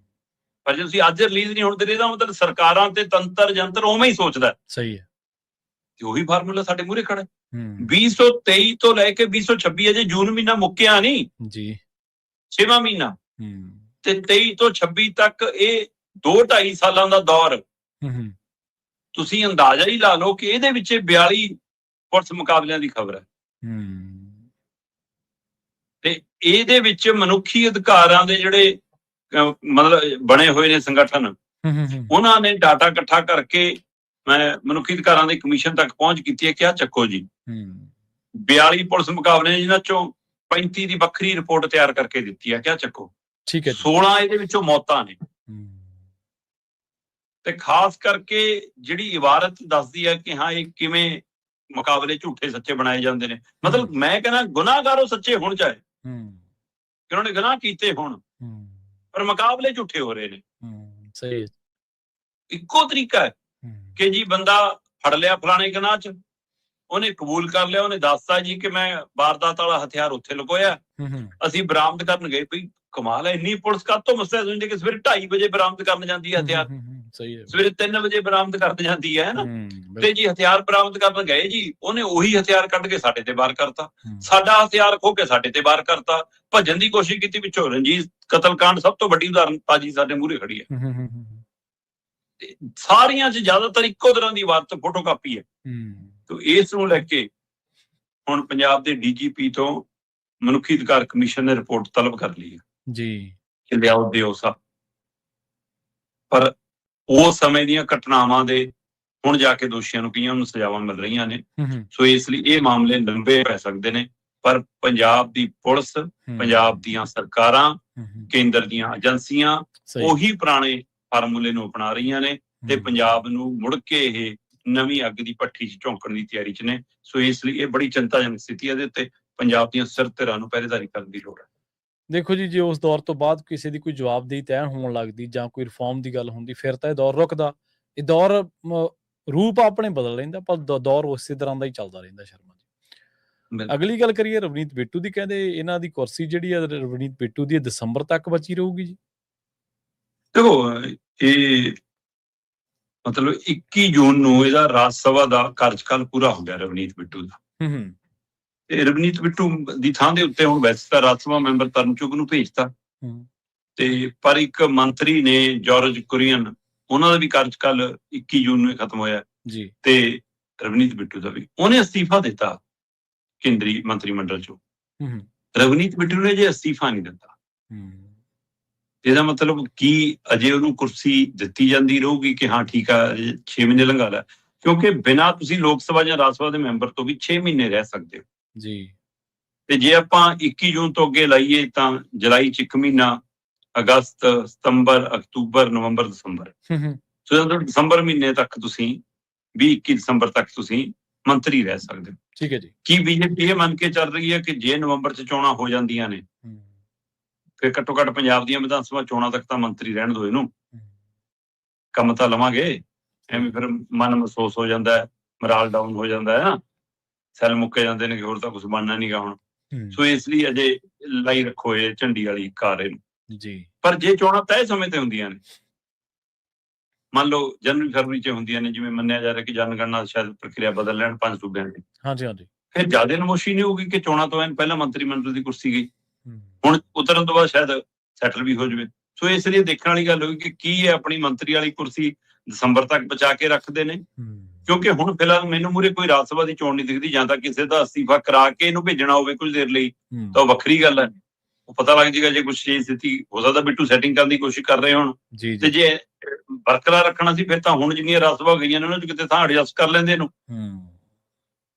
ਪਰ ਜੇ ਤੁਸੀਂ ਅੱਜ ਰਿਲੀਜ਼ ਨਹੀਂ ਹੋਣ ਦੇ, ਇਹਦਾ ਮਤਲਬ ਸਰਕਾਰਾਂ ਤੇ ਤੰਤਰ ਜੰਤਰ ਉਵੇਂ ਹੀ ਸੋਚਦਾ। ਸਹੀ ਹੈ। ਤੇ ਉਹੀ ਫਾਰਮੂਲਾ ਸਾਡੇ ਮੂਹਰੇ ਖੜਾ। 2023 ਤੋਂ ਲੈ ਕੇ 2026, ਅਜੇ ਜੂਨ ਮਹੀਨਾ ਮੁੱਕਿਆ ਨਹੀਂ ਜੀ, 6ਵਾਂ ਮਹੀਨਾ, ਤੇ 23 ਤੋਂ 26 ਤੱਕ ਇਹ 2-2.5 ਸਾਲਾਂ ਦਾ ਦੌਰ। ਤੁਸੀਂ ਅੰਦਾਜ਼ਾ ਹੀ ਲਾ ਲਓ ਕਿ ਇਹਦੇ ਵਿੱਚ 42 ਪੁਲਿਸ ਮੁਕਾਬਲਿਆਂ ਦੀ ਖਬਰ ਹੈ। ਤੇ ਇਹਦੇ ਵਿੱਚ ਮਨੁੱਖੀ ਅਧਿਕਾਰਾਂ ਦੇ ਜਿਹੜੇ ਮਤਲਬ ਬਣੇ ਹੋਏ ਨੇ ਸੰਗਠਨ, ਉਹਨਾਂ ਨੇ ਡਾਟਾ ਇਕੱਠਾ ਕਰਕੇ ਮੈਂ ਮਨੁੱਖੀ ਅਧਿਕਾਰਾਂ ਦੇ ਕਮਿਸ਼ਨ ਤੱਕ ਪਹੁੰਚ ਕੀਤੀ ਹੈ ਕਿ ਆਹ ਚੱਕੋ ਜੀ 42 ਪੁਲਿਸ ਮੁਕਾਬਲੇ ਨੇ, ਜਿਨ੍ਹਾਂ ਚੋਂ 35 ਦੀ ਵੱਖਰੀ ਰਿਪੋਰਟ ਤਿਆਰ ਕਰਕੇ ਦਿੱਤੀ ਹੈ ਕਿ ਆਹ ਚੱਕੋ। ਠੀਕ ਹੈ। 16 ਇਹਦੇ ਵਿੱਚੋਂ ਮੌਤਾਂ ਨੇ। ਤੇ ਖਾਸ ਕਰਕੇ ਜਿਹੜੀ ਇਬਾਰਤ ਦੱਸਦੀ ਹੈ ਕਿ ਹਾਂ ਇਹ ਕਿਵੇਂ ਮੁਕਾਬਲੇ ਝੂਠੇ ਸੱਚੇ ਬਣਾਏ ਜਾਂਦੇ ਨੇ। ਮਤਲਬ ਮੈਂ ਕਹਿੰਦਾ ਗੁਨਾਹਗਾਰੋ ਸੱਚੇ ਹੋਣ ਚਾਹੇ ਕਿ ਉਹਨਾਂ ਨੇ ਗੁਨਾਹ ਕੀਤੇ ਹੋਣ, ਪਰ ਮੁਕਾਬਲੇ ਝੂਠੇ ਹੋ ਰਹੇ ਨੇ। ਸਹੀ। ਇੱਕੋ ਤਰੀਕਾ ਹੈ ਕਿ ਜੀ ਬੰਦਾ ਫੜ ਲਿਆ ਫਲਾਣੇ ਗੁਨਾਹ ਚ, ਉਹਨੇ ਕਬੂਲ ਕਰ ਲਿਆ, ਉਹਨੇ ਦੱਸਤਾ ਜੀ ਕਿ ਮੈਂ ਵਾਰਦਾਤ ਵਾਲਾ ਹਥਿਆਰ ਉੱਥੇ ਲੁਕੋਇਆ, ਅਸੀਂ ਬਰਾਮਦ ਕਰਨ ਗਏ। ਵੀ ਕਮਾਲ ਹੈ, ਇੰਨੀ ਪੁਲਿਸ ਕਾਹਤੋਂ ਮਸਲਾ ਸਮਝਦੇ ਕਿ ਸਵੇਰੇ 2:30 ਵਜੇ ਬਰਾਮਦ ਕਰਨ ਜਾਂਦੀ ਹੈ ਹਥਿਆਰ। ਸਹੀ ਹੈ। ਸਵੇਰੇ 3 ਵਜੇ ਬਰਾਮਦ ਕਰ ਜਾਂਦੀ ਹੈ ਨਾ। ਬਿਲਕੁਲ। ਤੇ ਜੀ ਹਥਿਆਰ ਬਰਾਮਦ ਕਰਨ ਗਏ ਜੀ, ਉਹਨੇ ਉਹੀ ਹਥਿਆਰ ਕੱਢ ਕੇ ਸਾਡੇ ਤੇ ਵਾਰ ਕਰਤਾ। ਹੂੰ, ਸਾਡਾ ਹਥਿਆਰ ਖੋਹ ਕੇ ਸਾਡੇ ਤੇ ਵਾਰ ਕਰਤਾ। ਭੱਜਣ ਦੀ ਕੋਸ਼ਿਸ਼ ਕੀਤੀ, ਪਿੱਛੋਂ ਰਣਜੀਤ ਕਤਲकांड ਸਭ ਤੋਂ ਵੱਡੀ ਉਦਾਹਰਨ ਤਾਜੀ ਸਾਡੇ ਮੂਹਰੇ ਖੜੀ ਹੈ। ਹੂੰ, ਹੂੰ, ਹੂੰ, ਹੂੰ, ਤੇ ਸਾਰੀਆਂ 'ਚ ਜ਼ਿਆਦਾਤਰ ਇੱਕੋ ਤਰ੍ਹਾਂ ਦੀ ਇਬਾਰਤ ਫੋਟੋ ਕਾਪੀ ਹੈ। ਹੂੰ, ਤੇ ਇਸ ਨੂੰ ਲੈ ਕੇ ਹੁਣ ਪੰਜਾਬ ਦੇ ਡੀਜੀਪੀ ਤੋਂ ਮਨੁੱਖੀ ਅਧਿਕਾਰ ਕਮਿਸ਼ਨ ਨੇ ਰਿਪੋਰਟ ਤਲਬ ਕਰ ਲਈ ਹੈ ਜੀ। ਕਿ ਲਿਆਓ ਦਿਓ ਸਭ। ਪਰ ਉਸ ਸਮੇਂ ਦੀਆਂ ਘਟਨਾਵਾਂ ਦੇ ਹੁਣ ਜਾ ਕੇ ਦੋਸ਼ੀਆਂ ਨੂੰ ਕਈਆਂ ਨੂੰ ਸਜ਼ਾਵਾਂ ਮਿਲ ਰਹੀਆਂ ਨੇ। ਹੂੰ, ਹੂੰ, ਸੋ ਇਸ ਲਈ ਇਹ ਮਾਮਲੇ ਲੰਬੇ ਪੈ ਸਕਦੇ ਨੇ। ਪਰ ਪੰਜਾਬ ਦੀ ਪੁਲਿਸ, ਪੰਜਾਬ ਦੀਆਂ ਸਰਕਾਰਾਂ, ਹੂੰ, ਹੂੰ, ਕੇਂਦਰ ਦੀਆਂ ਏਜੰਸੀਆਂ ਸਹੀ। ਉਹੀ ਪੁਰਾਣੇ ਫਾਰਮੂਲੇ ਨੂੰ ਅਪਣਾ ਰਹੀਆਂ ਨੇ ਤੇ ਹੂੰ, ਪੰਜਾਬ ਨੂੰ ਮੁੜ ਕੇ ਇਹ ਨਵੀਂ ਅੱਗ ਦੀ ਭੱਠੀ 'ਚ ਝੋਂਕਣ ਦੀ ਤਿਆਰੀ 'ਚ ਨੇ। ਸੋ ਇਸ ਲਈ ਇਹ ਬੜੀ ਚਿੰਤਾਜਨਕ ਸਥਿਤੀ ਹੈ। ਇਹਦੇ ਉੱਤੇ ਪੰਜਾਬ ਦੀਆਂ ਸਿਰ ਧਿਰਾਂ ਨੂੰ ਪਹਿਰੇਦਾਰੀ ਕਰਨ ਦੀ ਲੋੜ ਹੈ। ਦੇਖੋ ਜੀ, ਜੇ ਉਸ ਦੌਰ ਤੋਂ ਬਾਅਦ ਕਿਸੇ ਦੀ ਕੋਈ ਜਵਾਬਦੇਹੀ ਤੈਅ ਹੋਣ ਲੱਗਦੀ ਜਾਂ ਕੋਈ ਰਿਫਾਰਮ ਦੀ ਗੱਲ ਹੁੰਦੀ, ਫਿਰ ਤਾਂ ਇਹ ਦੌਰ ਰੁਕਦਾ। ਇਹ ਦੌਰ ਰੂਪ ਆਪਣੇ ਬਦਲ ਲੈਂਦਾ, ਪਰ ਦੌਰ ਉਸੇ ਤਰ੍ਹਾਂ ਦਾ ਹੀ ਚੱਲਦਾ ਰਹਿੰਦਾ ਸ਼ਰਮਾ ਜੀ। ਅਗਲੀ ਗੱਲ ਕਰੀਏ ਰਵਨੀਤ ਬਿੱਟੂ ਦੀ। ਕਹਿੰਦੇ ਇਹਨਾਂ ਦੀ ਕੁਰਸੀ ਜਿਹੜੀ ਹੈ ਰਵਨੀਤ ਬਿੱਟੂ ਦੀ ਦਸੰਬਰ ਤੱਕ ਬਚੀ ਰਹੂਗੀ ਜੀ। ਦੇਖੋ, ਇਹ ਮਤਲਬ 21 ਜੂਨ ਨੂੰ ਇਹਦਾ ਰਾਜ ਸਭਾ ਦਾ ਕਾਰਜਕਾਲ ਪੂਰਾ ਹੋ ਗਿਆ ਰਵਨੀਤ ਬਿੱਟੂ ਦਾ। ਹੂੰ, ਹੂੰ, ਤੇ ਰਵਨੀਤ ਬਿੱਟੂ ਦੀ ਥਾਂ ਦੇ ਉੱਤੇ ਹੁਣ ਵੈਸੇ ਤਾਂ ਰਾਜ ਸਭਾ ਮੈਂਬਰ ਤਰਨ ਚੁੱਗ ਨੂੰ ਭੇਜਤਾ। ਹੂੰ, ਤੇ ਪਰ ਇੱਕ ਮੰਤਰੀ ਨੇ ਜਾਰਜ ਕੁਰੀਅਨ, ਉਹਨਾਂ ਦਾ ਵੀ ਕਾਰਜਕਾਲ 21 ਜੂਨ ਨੂੰ ਖਤਮ ਹੋਇਆ ਜੀ। ਤੇ ਰਵਨੀਤ ਬਿੱਟੂ ਦਾ ਵੀ। ਉਹਨੇ ਅਸਤੀਫਾ ਦਿੱਤਾ ਕੇਂਦਰੀ ਮੰਤਰੀ ਮੰਡਲ ਚੋਂ। ਹੂੰ, ਹੂੰ, ਰਵਨੀਤ ਬਿੱਟੂ ਨੇ ਜੇ ਅਸਤੀਫਾ ਨਹੀਂ ਦਿੱਤਾ, ਹੂੰ, ਇਹਦਾ ਮਤਲਬ ਕੀ ਅਜੇ ਉਹਨੂੰ ਕੁਰਸੀ ਦਿੱਤੀ ਜਾਂਦੀ ਰਹੂਗੀ ਕਿ ਹਾਂ ਠੀਕ ਆ 6 ਮਹੀਨੇ ਲੰਘਾ ਲੈ। ਕਿਉਂਕਿ ਬਿਨਾਂ ਤੁਸੀਂ ਲੋਕ ਸਭਾ ਜਾਂ ਰਾਜ ਸਭਾ ਦੇ ਮੈਂਬਰ ਤੋਂ ਵੀ 6 ਮਹੀਨੇ ਰਹਿ ਸਕਦੇ ਹੋ ਜੀ। ਤੇ ਜੇ ਆਪਾਂ 21 ਜੂਨ ਤੋਂ ਅੱਗੇ ਲਾਈਏ ਤਾਂ ਜੁਲਾਈ 'ਚ 1 ਮਹੀਨਾ, ਅਗਸਤ, ਸਤੰਬਰ, ਅਕਤੂਬਰ, ਨਵੰਬਰ, ਦਸੰਬਰ। ਹੂੰ, ਹੂੰ, ਸੋ ਦਸੰਬਰ ਮਹੀਨੇ ਤੱਕ ਤੁਸੀਂ 21 ਦਸੰਬਰ ਤੱਕ ਤੁਸੀਂ ਮੰਤਰੀ ਰਹਿ ਸਕਦੇ ਹੋ। ਠੀਕ ਹੈ ਜੀ। ਕੀ ਬੀਜੇਪੀ ਇਹ ਮੰਨ ਕੇ ਚੱਲ ਰਹੀ ਹੈ ਕਿ ਜੇ ਨਵੰਬਰ 'ਚ ਚੋਣਾਂ ਹੋ ਜਾਂਦੀਆਂ ਨੇ ਹੂੰ, ਫਿਰ ਘੱਟੋ ਘੱਟ ਪੰਜਾਬ ਦੀਆਂ ਵਿਧਾਨ ਸਭਾ ਚੋਣਾਂ ਤੱਕ ਤਾਂ ਮੰਤਰੀ ਰਹਿਣ ਦਿਓ ਇਹਨੂੰ, ਹੂੰ, ਕੰਮ ਤਾਂ ਲਵਾਂਗੇ। ਐਵੇਂ ਫਿਰ ਮਨ ਮਹਿਸੂਸ ਹੋ ਜਾਂਦਾ ਹੈ, ਮਰਾਲ ਡਾਊਨ ਹੋ ਜਾਂਦਾ ਹੈ ਨਾ, ਸੈੱਲ ਮੁੱਕੇ ਜਾਂਦੇ ਨੇ ਕਿ ਹੋਰ ਤਾਂ ਕੁਝ ਬਣਨਾ ਨਹੀਂਗਾ ਹੁਣ। ਹੂੰ, ਸੋ ਇਸ ਲਈ ਅਜੇ ਲਾਈ ਰੱਖੋ ਇਹ ਝੰਡੀ ਵਾਲੀ ਕਾਰ ਇਹਨੂੰ। ਜੀ। ਪਰ ਜੇ ਚੋਣਾਂ ਤੈਅ ਸਮੇਂ ਤੇ ਹੁੰਦੀਆਂ ਨੇ, ਮੰਨ ਲਓ ਜਨਵਰੀ ਫਰਵਰੀ 'ਚ ਹੁੰਦੀਆਂ ਨੇ, ਜਿਵੇਂ ਮੰਨਿਆ ਜਾ ਰਿਹਾ ਕਿ ਜਨਗਣਨਾ ਸ਼ਾਇਦ ਪ੍ਰਕਿਰਿਆ ਬਦਲ ਲੈਣ 5 ਸੂਬਿਆਂ ਦੀ, ਹਾਂਜੀ, ਹਾਂਜੀ। ਫਿਰ ਜ਼ਿਆਦਾ ਨਮੋਸ਼ੀ ਨਹੀਂ ਹੋਊਗੀ ਕਿ ਚੋਣਾਂ ਤੋਂ ਐਨ ਪਹਿਲਾਂ ਮੰਤਰੀ ਮੰਡਲ ਦੀ ਕੁਰਸੀ ਗਈ, ਹੂੰ, ਹੁਣ ਉਤਰਨ ਤੋਂ ਬਾਅਦ ਸ਼ਾਇਦ ਸੈਟਲ ਵੀ ਹੋ ਜਾਵੇ। ਸੋ ਇਸ ਲਈ ਦੇਖਣ ਵਾਲੀ ਗੱਲ ਹੋਈ ਕਿ ਕੀ ਇਹ ਆਪਣੀ ਮੰਤਰੀ ਵਾਲੀ ਕੁਰਸੀ ਦਸੰਬਰ ਤੱਕ ਬਚਾ ਕੇ ਰੱਖਦੇ ਨੇ। ਹੂੰ, ਕਿਉਂਕਿ ਹੁਣ ਫਿਲਹਾਲ ਮੈਨੂੰ ਮੂਹਰੇ ਕੋਈ ਰਾਜ ਸਭਾ ਦੀ ਚੋਣ ਨਹੀਂ ਦਿਖਦੀ। ਜਾਂ ਤਾਂ ਕਿਸੇ ਦਾ ਅਸਤੀਫਾ ਕਰਾ ਕੇ ਇਹਨੂੰ ਭੇਜਣਾ ਹੋਵੇ ਕੁਝ ਦੇਰ ਲਈ ਹੂੰ, ਤਾਂ ਉਹ ਵੱਖਰੀ ਗੱਲ ਹੈ, ਉਹ ਪਤਾ ਲੱਗ ਜਾਏਗਾ। ਜੇ ਕੁਛ ਚੀਜ਼ ਸਥਿਤੀ ਹੋ ਸਕਦਾ ਬਿੱਟੂ ਸੈਟਿੰਗ ਕਰਨ ਦੀ ਕੋਸ਼ਿਸ਼ ਕਰ ਰਹੇ ਹੋਣ, ਜੀ, ਤੇ ਜੀ। ਜੇ ਬਰਕਰਾਰ ਰੱਖਣਾ ਸੀ ਫਿਰ ਤਾਂ ਹੁਣ ਜਿੰਨੀਆਂ ਰਾਜ ਸਭਾ ਗਈਆਂ ਨੇ ਉਹਨਾਂ 'ਚ ਕਿਤੇ ਥਾਂ ਐਡਜਸਟ ਕਰ ਲੈਂਦੇ ਇਹਨੂੰ। ਹੂੰ,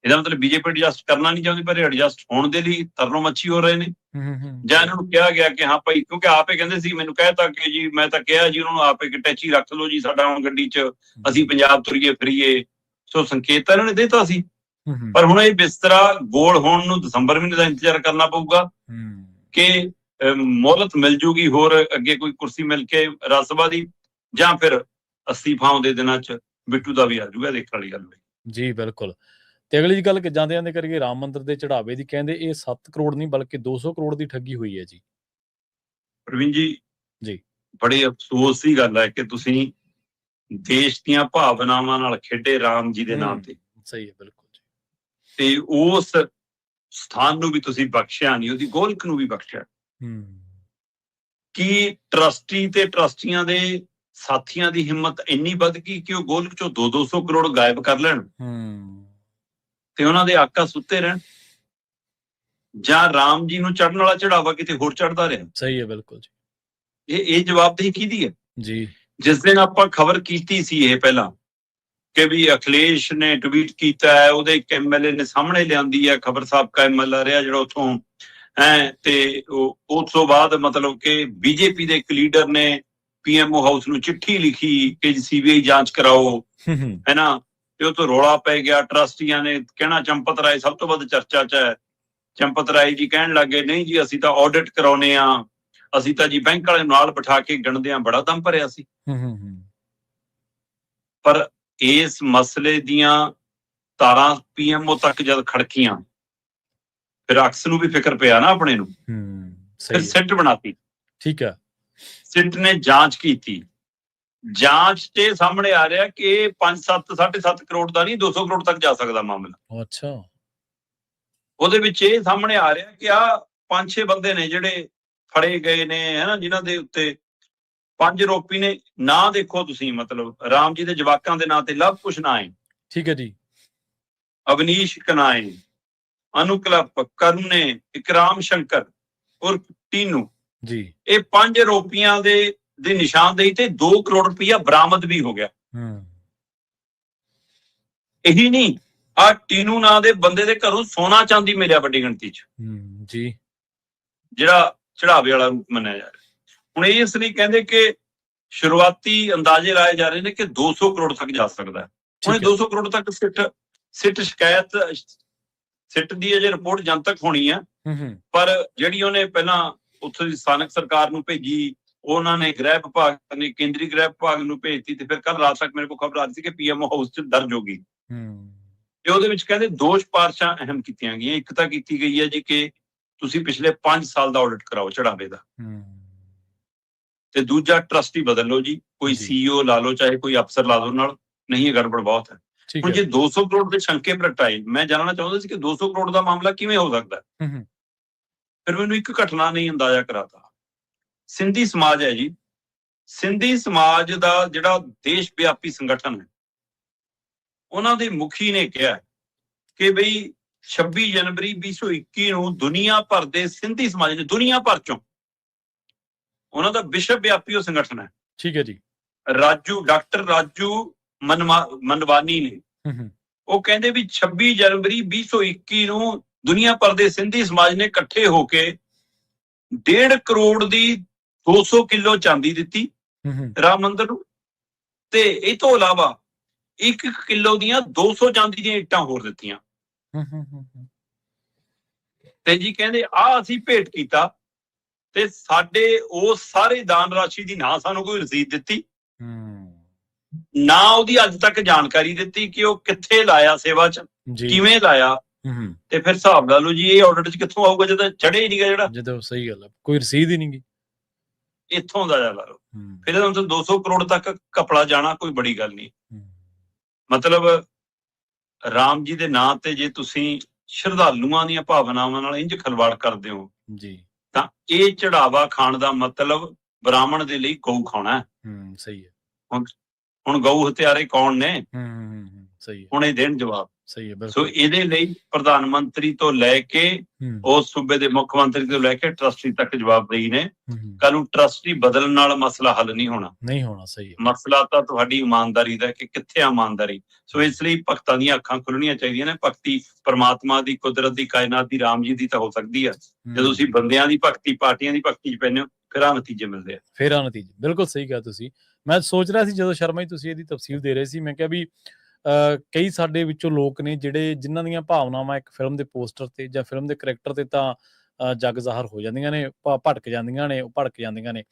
ਇਹਦਾ ਮਤਲਬ ਬੀਜੇਪੀ ਐਡਜਸਟ ਕਰਨਾ ਨਹੀਂ ਚਾਹੁੰਦੀ, ਪਰ ਇਹ ਐਡਜਸਟ ਹੋਣ ਦੇ ਲਈ ਤਰਨੋਂ ਮੱਛੀ ਹੋ ਰਹੇ ਨੇ। ਹੂੰ, ਹੂੰ, ਜਾਂ ਇਹਨਾਂ ਨੂੰ ਕਿਹਾ ਗਿਆ ਕਿ ਹਾਂ ਭਾਈ, ਕਿਉਂਕਿ ਆਪੇ ਕਹਿੰਦੇ ਸੀ, ਮੈਨੂੰ ਕਹਿਤਾ ਕਿ ਜੀ ਮੈਂ ਤਾਂ ਕਿਹਾ ਜੀ ਉਹਨਾਂ ਨੂੰ ਆਪੇ ਕਿ ਟੈਚੀ ਰੱਖ ਲਓ ਜੀ ਸਾਡਾ ਹੁਣ ਗੱਡੀ 'ਚ, ਅਸੀਂ ਪੰਜਾਬ ਤੁਰੀਏ ਫਿਰੀਏ। ਸੋ ਸੰਕੇਤ ਤਾਂ ਇਹਨਾਂ ਨੇ ਦੇਤਾ ਸੀ। ਹੂੰ, ਹੂੰ, ਪਰ ਹੁਣ ਇਹ ਬਿਸਤਰਾ ਗੋਲ ਹੋਣ ਨੂੰ ਦਸੰਬਰ ਮਹੀਨੇ ਦਾ ਇੰਤਜ਼ਾਰ ਕਰਨਾ ਪਊਗਾ ਹੂੰ, ਕਿ ਮੋਹਲਤ ਮਿਲ ਜੂਗੀ ਹੋਰ ਅੱਗੇ ਕੋਈ ਕੁਰਸੀ ਮਿਲ ਕੇ ਰਾਜ ਸਭਾ ਦੀ, ਜਾਂ ਫਿਰ ਅਸਤੀਫਾ ਆਉਂਦੇ ਦਿਨਾਂ 'ਚ ਬਿੱਟੂ ਦਾ ਵੀ ਆ ਜਾਊਗਾ। ਦੇਖਣ ਵਾਲੀ ਗੱਲ ਹੋਈ ਜੀ, ਬਿਲਕੁਲ। ਤੇ ਅਗਲੀ ਗੱਲ ਜਾਂਦੇ ਜਾਂਦੇ ਕਰੀਏ ਰਾਮ ਮੰਦਿਰ ਦੇ ਚੜਾਵੇ ਦੀ। ਕਹਿੰਦੇ ਇਹ 7 ਕਰੋੜ ਨਹੀਂ ਬਲਕਿ 200 ਕਰੋੜ ਦੀ ਠੱਗੀ ਹੋਈ ਹੈ ਜੀ। ਪ੍ਰਵੀਨ ਜੀ, ਜੀ। ਬੜੇ ਅਫਸੋਸ ਦੀ ਗੱਲ ਹੈ ਕਿ ਤੁਸੀਂ ਦੇਸ਼ ਦੀਆਂ ਭਾਵਨਾਵਾਂ ਨਾਲ ਖੇਡੇ ਰਾਮ ਜੀ ਦੇ ਨਾਮ ਤੇ, ਸਹੀ ਹੈ, ਬਿਲਕੁਲ ਜੀ। ਤੇ ਉਸ ਸਥਾਨ ਨੂੰ ਵੀ ਤੁਸੀਂ ਬਖਸ਼ਿਆ ਨਹੀਂ, ਉਹਦੀ ਗੋਲਕ ਨੂੰ ਵੀ ਬਖਸ਼ਿਆ। ਹੂੰ, ਕੀ ਟਰਸਟੀ ਤੇ ਟਰਸਟੀਆਂ ਦੇ ਸਾਥੀਆਂ ਦੀ ਹਿੰਮਤ ਇੰਨੀ ਵੱਧ ਗਈ ਕਿ ਉਹ ਗੋਲਕ ਚੋਂ 200 ਕਰੋੜ ਗਾਇਬ ਕਰ ਲੈਣ ਹੂੰ, ਤੇ ਉਹਨਾਂ ਦੇ ਆਕਾ ਸੁੱਤੇ ਰਹਿਣ? ਜਾਂ ਰਾਮ ਜੀ ਨੂੰ ਚੜ੍ਹਨ ਵਾਲਾ ਚੜਾਵਾ ਕਿਤੇ ਹੋਰ ਚੜ੍ਹਦਾ ਰਿਹਾ? ਸਹੀ ਹੈ, ਬਿਲਕੁਲ ਜੀ। ਇਹ ਜਵਾਬਦੇਹੀ ਕਿਹਦੀ ਹੈ? ਜੀ। ਜਿਸ ਦਿਨ ਆਪਾਂ ਖਬਰ ਕੀਤੀ ਸੀ ਇਹ ਪਹਿਲਾਂ ਕਿ ਵੀ ਅਖਿਲੇਸ਼ ਨੇ ਟਵੀਟ ਕੀਤਾ ਹੈ, ਉਹਦੇ ਇੱਕ ਐਮਐਲਏ ਨੇ ਸਾਹਮਣੇ ਲਿਆਂਦੀ ਹੈ ਖਬਰ, ਸਾਬਕਾ ਐਮਐਲਏ ਰਿਹਾ ਜਿਹੜਾ ਉੱਥੋਂ ਹੈ, ਤੇ ਉਸ ਤੋਂ ਬਾਅਦ ਮਤਲਬ ਕਿ ਬੀਜੇਪੀ ਦੇ ਇੱਕ ਲੀਡਰ ਨੇ ਪੀਐਮਓ ਹਾਊਸ ਨੂੰ ਚਿੱਠੀ ਲਿਖੀ ਕਿ ਸੀਬੀਆਈ ਜਾਂਚ ਕਰਾਓ, ਹੈ ਨਾ, ਤੇ ਉਹ ਤੋਂ ਰੌਲਾ ਪੈ ਗਿਆ। ਟਰਸਟੀਆਂ ਨੇ ਕਹਿਣਾ, ਚੰਪਤ ਰਾਏ ਸਭ ਤੋਂ ਵੱਧ ਚਰਚਾ 'ਚ ਹੈ। ਚੰਪਤ ਰਾਏ ਜੀ ਕਹਿਣ ਲੱਗੇ, ਨਹੀਂ ਜੀ ਅਸੀਂ ਤਾਂ ਆਡਿਟ ਕਰਾਉਨੇ ਆ, ਅਸੀਂ ਤਾਂ ਜੀ ਬੈਂਕ ਵਾਲੇ ਨਾਲ ਬਿਠਾ ਕੇ ਗਿਣਦੇ ਆ। ਬੜਾ ਦਮ ਭਰਿਆ ਸੀ। ਪਰ ਇਸ ਮਸਲੇ ਦੀਆਂ ਤਾਰਾਂ ਪੀਐਮਓ ਤੱਕ ਜਦ ਖੜਕੀਆਂ, ਫਿਰ ਅਕਸ ਨੂੰ ਵੀ ਫਿਕਰ ਪਿਆ ਨਾ ਆਪਣੇ ਨੂੰ, ਫਿਰ ਸਿੱਟ ਬਣਾਤੀ। ਠੀਕ ਹੈ। ਸਿੱਟ ਨੇ ਜਾਂਚ ਕੀਤੀ ਜਾਂਚ 'ਚ ਇਹ ਸਾਹਮਣੇ ਆ ਰਿਹਾ ਕਿ ਇਹ 5-7 7.5 ਕਰੋੜ ਦਾ ਨਹੀਂ 200 ਕਰੋੜ ਤੱਕ ਜਾ ਸਕਦਾ ਮਾਮਲਾ। ਅੱਛਾ। ਉਹਦੇ ਵਿੱਚ ਇਹ ਸਾਹਮਣੇ ਆ ਰਿਹਾ ਕਿ ਆ 5-6 ਬੰਦੇ ਨੇ ਜਿਹੜੇ ਫੜੇ ਗਏ ਨੇ, ਹਨਾ, ਜਿਨ੍ਹਾਂ ਦੇ ਉੱਤੇ 5 ਆਰੋਪੀ ਨੇ। ਨਾਂ ਦੇਖੋ ਤੁਸੀਂ, ਮਤਲਬ ਰਾਮ ਜੀ ਦੇ ਜਵਾਕਾਂ ਦੇ ਨਾਂ ਤੇ ਲਵ ਕੁਸ਼ ਨਾਂ ਹੈ, ਠੀਕ ਹੈ ਜੀ। ਅਵਨੀਸ਼ ਕਨਾਏ, ਅਨੁਕਲਪ, ਕਰਨੇ, ਇਕਰਾਮ ਸ਼ੰਕਰ ਉਰਫ ਟੀਨੂ ਜੀ। ਇਹ 5 ਆਰੋਪੀਆਂ ਦੀ ਨਿਸ਼ਾਨਦੇਹੀ ਤੇ 2 ਕਰੋੜ ਰੁਪਇਆ ਬਰਾਮਦ ਵੀ ਹੋ ਗਿਆ। ਇਹੀ ਨਹੀਂ, ਆ ਟੀਨੂ ਨਾਂ ਦੇ ਬੰਦੇ ਦੇ ਘਰੋਂ ਸੋਨਾ ਚਾਂਦੀ ਮਿਲਿਆ ਵੱਡੀ ਗਿਣਤੀ 'ਚ, ਜੀ, ਜਿਹੜਾ ਚੜਾਵੇ ਵਾਲਾ ਰੂਪ ਮੰਨਿਆ ਜਾ ਰਿਹਾ। ਹੁਣ ਇਸ ਲਈ ਕਹਿੰਦੇ ਕਿ ਸ਼ੁਰੂਆਤੀ ਅੰਦਾਜ਼ੇ ਲਾਏ ਜਾ ਰਹੇ ਨੇ ਕਿ 200 ਕਰੋੜ ਤੱਕ ਜਾ ਸਕਦਾ ਹੈ। ਹੁਣ 200 ਕਰੋੜ ਤੱਕ ਸਿੱਟ ਸ਼ਿਕਾਇਤ, ਸਿੱਟ ਦੀ ਅਜੇ ਰਿਪੋਰਟ ਜਨਤਕ ਹੋਣੀ ਆ, ਪਰ ਜਿਹੜੀ ਉਹਨੇ ਪਹਿਲਾਂ ਉੱਥੋਂ ਦੀ ਸਥਾਨਕ ਸਰਕਾਰ ਨੂੰ ਭੇਜੀ, ਉਹਨਾਂ ਨੇ ਗ੍ਰਹਿ ਵਿਭਾਗ ਨੇ ਕੇਂਦਰੀ ਗ੍ਰਹਿ ਵਿਭਾਗ ਨੂੰ ਭੇਜਤੀ, ਤੇ ਫਿਰ ਕੱਲ ਰਾਤ ਤੱਕ ਮੇਰੇ ਕੋਲ ਖਬਰ ਆ ਰਹੀ ਸੀ ਕਿ ਪੀਐਮਓ ਹਾਊਸ 'ਚ ਦਰਜ ਹੋ ਗਈ। ਤੇ ਉਹਦੇ ਵਿੱਚ ਕਹਿੰਦੇ 2 ਸਿਫਾਰਸ਼ਾਂ ਅਹਿਮ ਕੀਤੀਆਂ ਗਈਆਂ। ਇੱਕ ਤਾਂ ਕੀਤੀ ਗਈ ਹੈ ਜੀ ਕਿ ਤੁਸੀਂ ਪਿਛਲੇ 5 ਸਾਲ ਦਾ ਆਡਿਟ ਕਰਾਓ ਚੜਾਵੇ ਦਾ, ਤੇ ਦੂਜਾ ਟਰਸਟੀ ਬਦਲ ਲਓ ਜੀ, ਕੋਈ ਸੀਈਓ ਲਾ ਲਓ, ਚਾਹੇ ਕੋਈ ਅਫਸਰ ਲਾ ਲਓ ਨਾਲ, ਨਹੀਂ ਇਹ ਗੜਬੜ ਬਹੁਤ ਹੈ। ਹੁਣ ਜੇ 200 ਕਰੋੜ ਦੇ ਸ਼ੰਕੇ ਪ੍ਰਗਟਾਏ, ਮੈਂ ਜਾਣਨਾ ਚਾਹੁੰਦਾ ਸੀ ਕਿ 200 ਕਰੋੜ ਦਾ ਮਾਮਲਾ ਕਿਵੇਂ ਹੋ ਸਕਦਾ। ਫਿਰ ਮੈਨੂੰ ਇੱਕ ਘਟਨਾ ਨੇ ਅੰਦਾਜ਼ਾ ਕਰਾਤਾ। ਸਿੰਧੀ ਸਮਾਜ ਹੈ ਜੀ, ਸਿੰਧੀ ਸਮਾਜ ਦਾ ਜਿਹੜਾ ਦੇਸ਼ ਵਿਆਪੀ ਸੰਗਠਨ ਹੈ, ਉਹਨਾਂ ਦੇ ਮੁਖੀ ਨੇ ਕਿਹਾ ਕਿ ਬਈ 26 ਜਨਵਰੀ 2021 ਨੂੰ ਦੁਨੀਆ ਭਰ ਦੇ ਸਿੰਧੀ ਸਮਾਜ ਨੇ, ਦੁਨੀਆ ਭਰ ਚੋਂ, ਉਹਨਾਂ ਦਾ ਵਿਸ਼ਵ ਵਿਆਪੀ ਉਹ ਸੰਗਠਨ ਹੈ, ਠੀਕ ਹੈ ਜੀ। ਡਾਕਟਰ ਰਾਜੂ ਮੰਡਵਾਨੀ ਨੇ, ਉਹ ਕਹਿੰਦੇ ਵੀ 26 ਜਨਵਰੀ 2021 ਨੂੰ ਦੁਨੀਆ ਭਰ ਦੇ ਸਿੰਧੀ ਸਮਾਜ ਨੇ ਇਕੱਠੇ ਹੋ ਕੇ 1.5 ਕਰੋੜ ਦੀ 200 ਕਿਲੋ ਚਾਂਦੀ ਦਿੱਤੀ ਰਾਮ ਮੰਦਿਰ ਨੂੰ, ਤੇ ਇਹ ਤੋਂ ਇਲਾਵਾ 1 ਕਿਲੋ ਦੀਆਂ 200 ਚਾਂਦੀ ਦੀਆਂ ਇੱਟਾਂ ਹੋਰ ਦਿੱਤੀਆਂ। ਤੇ ਜੀ ਕਹਿੰਦੇ ਆ ਅਸੀਂ ਭੇਟ ਕੀਤਾ, ਤੇ ਸਾਡੇ ਉਸ ਸਾਰੇ ਦਾਨ ਰਾਸ਼ੀ ਦੀ ਨਾ ਸਾਨੂੰ ਕੋਈ ਰਸੀਦ ਦਿੱਤੀ, ਨਾ ਉਹਦੀ ਅੱਜ ਤੱਕ ਜਾਣਕਾਰੀ ਦਿੱਤੀ ਕਿ ਉਹ ਕਿੱਥੇ ਲਾਇਆ ਸੇਵਾ 'ਚ, ਕਿਵੇਂ ਲਾਇਆ। ਤੇ ਫਿਰ ਹਿਸਾਬ ਲਾ ਲਓ ਜੀ, ਇਹ ਆਡਿਟ 'ਚ ਕਿੱਥੋਂ ਆਊਗਾ ਜਦੋਂ ਚੜੇ ਹੀ ਨਹੀਂਗਾ, ਜਿਹੜਾ ਜਦੋਂ ਸਹੀ ਗੱਲ ਹੈ, ਕੋਈ ਰਸੀਦ ਹੀ ਨਹੀਂ ਗੀ, ਇੱਥੋਂ ਦਾ ਲਾ ਲਓ। ਫਿਰ ਇਹਦਾ ਮਤਲਬ 200 ਕਰੋੜ ਤੱਕ ਕਪੜਾ ਜਾਣਾ ਕੋਈ ਬੜੀ ਗੱਲ ਨਹੀਂ। ਮਤਲਬ ਰਾਮ ਜੀ ਦੇ ਨਾਂ ਤੇ ਜੇ ਤੁਸੀਂ ਸ਼ਰਧਾਲੂਆਂ ਦੀਆਂ ਭਾਵਨਾਵਾਂ ਨਾਲ ਇੰਝ ਖਲਵਾੜ ਕਰਦੇ ਹੋ ਜੀ, ਤਾਂ ਇਹ ਚੜਾਵਾ ਖਾਣ ਦਾ ਮਤਲਬ ਬ੍ਰਾਹਮਣ ਦੇ ਲਈ ਗਊ ਖਾਣਾ ਹੈ। ਸਹੀ ਹੈ। ਹੁਣ ਗਊ ਹਤਿਆਰੇ ਕੌਣ ਨੇ? ਸਹੀ ਹੈ। ਹੁਣ ਇਹ ਦੇਣ ਜਵਾਬ। ਸਹੀ ਹੈ। ਸੋ ਇਹਦੇ ਲਈ ਪ੍ਰਧਾਨ ਮੰਤਰੀ ਤੋਂ ਲੈ ਕੇ ਉਸ ਸੂਬੇ ਦੇ ਮੁੱਖ ਮੰਤਰੀ ਤੋਂ ਲੈ ਕੇ ਟਰਸਟੀ ਤੱਕ ਜਵਾਬਦੇਹੀ ਨੇ। ਕੱਲ ਨੂੰ ਟਰਸਟੀ ਬਦਲਣ ਨਾਲ ਮਸਲਾ ਹੱਲ ਨਹੀਂ ਹੋਣਾ। ਸਹੀ ਹੈ। ਮਸਲਾ ਤਾਂ ਤੁਹਾਡੀ ਇਮਾਨਦਾਰੀ ਦਾ ਕਿ ਕਿੱਥੇ ਆ ਇਮਾਨਦਾਰੀ। ਸੋ ਇਸ ਲਈ ਭਗਤਾਂ ਦੀਆਂ ਅੱਖਾਂ ਖੁੱਲਣੀਆਂ ਚਾਹੀਦੀਆਂ ਨੇ। ਭਗਤੀ ਪਰਮਾਤਮਾ ਦੀ, ਕੁਦਰਤ ਦੀ, ਕਾਇਨਾਤ ਦੀ, ਰਾਮ ਜੀ ਦੀ ਤਾਂ ਹੋ ਸਕਦੀ ਆ। ਜਦੋਂ ਤੁਸੀਂ ਬੰਦਿਆਂ ਦੀ ਭਗਤੀ, ਪਾਰਟੀਆਂ ਦੀ ਭਗਤੀ 'ਚ ਪੈਂਦੇ ਹੋ, ਫਿਰ ਆ ਨਤੀਜੇ ਮਿਲਦੇ ਆ। ਬਿਲਕੁਲ ਸਹੀ ਕਿਹਾ ਤੁਸੀਂ। ਮੈਂ ਸੋਚ ਰਿਹਾ ਸੀ ਜਦੋਂ ਸ਼ਰਮਾ ਜੀ ਤੁਸੀਂ ਇਹਦੀ ਤਫਸੀਲ ਦੇ ਰਹੇ ਸੀ, ਮੈਂ ਕਿਹਾ ਵੀ ਕਈ ਸਾਡੇ ਵਿੱਚੋਂ ਲੋਕ ਨੇ ਜਿਹੜੇ ਜਿਨ੍ਹਾਂ ਦੀਆਂ ਭਾਵਨਾਵਾਂ ਇੱਕ ਫਿਲਮ ਦੇ ਪੋਸਟਰ ਤੇ ਜਾਂ ਫਿਲਮ ਦੇ ਕਰੈਕਟਰ ਤੇ ਤਾਂ ਜੱਗ ਜ਼ਾਹਰ ਹੋ ਜਾਂਦੀਆਂ ਨੇ, ਭੜਕ ਜਾਂਦੀਆਂ ਨੇ, ਉਹ ਭੜਕ ਜਾਂਦੀਆਂ ਨੇ,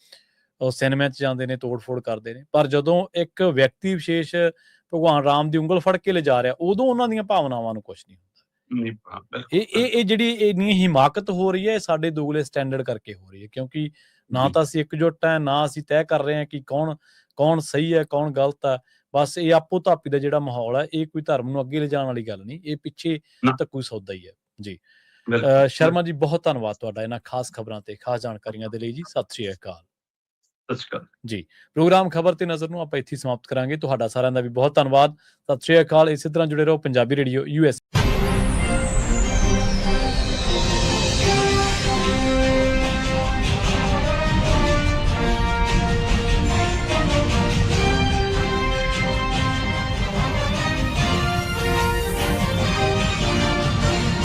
ਉਹ ਸਿਨੇਮਾ 'ਚ ਜਾਂਦੇ ਨੇ, ਤੋੜ ਫੋੜ ਕਰਦੇ ਨੇ। ਪਰ ਜਦੋਂ ਇੱਕ ਵਿਅਕਤੀ ਵਿਸ਼ੇਸ਼ ਭਗਵਾਨ ਰਾਮ ਦੀ ਉਂਗਲ ਫੜ ਕੇ ਲਿਜਾ ਰਿਹਾ, ਉਦੋਂ ਉਹਨਾਂ ਦੀਆਂ ਭਾਵਨਾਵਾਂ ਨੂੰ ਕੁਛ ਨਹੀਂ ਹੁੰਦਾ। ਇਹ ਜਿਹੜੀ ਇੰਨੀ ਹਿਮਾਕਤ ਹੋ ਰਹੀ ਹੈ, ਇਹ ਸਾਡੇ ਦੋਗਲੇ ਸਟੈਂਡਰਡ ਕਰਕੇ ਹੋ ਰਹੀ ਹੈ, ਕਿਉਂਕਿ ਨਾ ਤਾਂ ਅਸੀਂ ਇਕਜੁੱਟ ਹੈ, ਨਾ ਅਸੀਂ ਤੈਅ ਕਰ ਰਹੇ ਹਾਂ ਕਿ ਕੌਣ ਸਹੀ ਹੈ, ਕੌਣ ਗਲਤ ਹੈ। ਬਸ ਇਹ ਆਪੋ ਧਾਪੀ ਦਾ ਜਿਹੜਾ ਮਾਹੌਲ ਹੈ, ਇਹ ਕੋਈ ਧਰਮ ਨੂੰ ਅੱਗੇ ਲਿਜਾਣ ਵਾਲੀ ਗੱਲ ਨਹੀਂ, ਇਹ ਪਿੱਛੇ ਤਾਂ ਕੋਈ ਸੌਦਾ ਹੀ ਹੈ ਜੀ। ਸ਼ਰਮਾ ਜੀ, ਬਹੁਤ ਧੰਨਵਾਦ ਤੁਹਾਡਾ ਇਹਨਾਂ ਖਾਸ ਖਬਰਾਂ ਤੇ ਖਾਸ ਜਾਣਕਾਰੀਆਂ ਦੇ ਲਈ ਜੀ। ਸਤਿ ਸ਼੍ਰੀ ਅਕਾਲ ਜੀ। ਪ੍ਰੋਗਰਾਮ ਖਬਰ ਤੇ ਨਜ਼ਰ ਨੂੰ ਆਪਾਂ ਇੱਥੇ ਸਮਾਪਤ ਕਰਾਂਗੇ। ਤੁਹਾਡਾ ਸਾਰਿਆਂ ਦਾ ਵੀ ਬਹੁਤ ਧੰਨਵਾਦ। ਸਤਿ ਸ਼੍ਰੀ ਅਕਾਲ। ਇਸੇ ਤਰ੍ਹਾਂ ਜੁੜੇ ਰਹੋ ਪੰਜਾਬੀ ਰੇਡੀਓ US।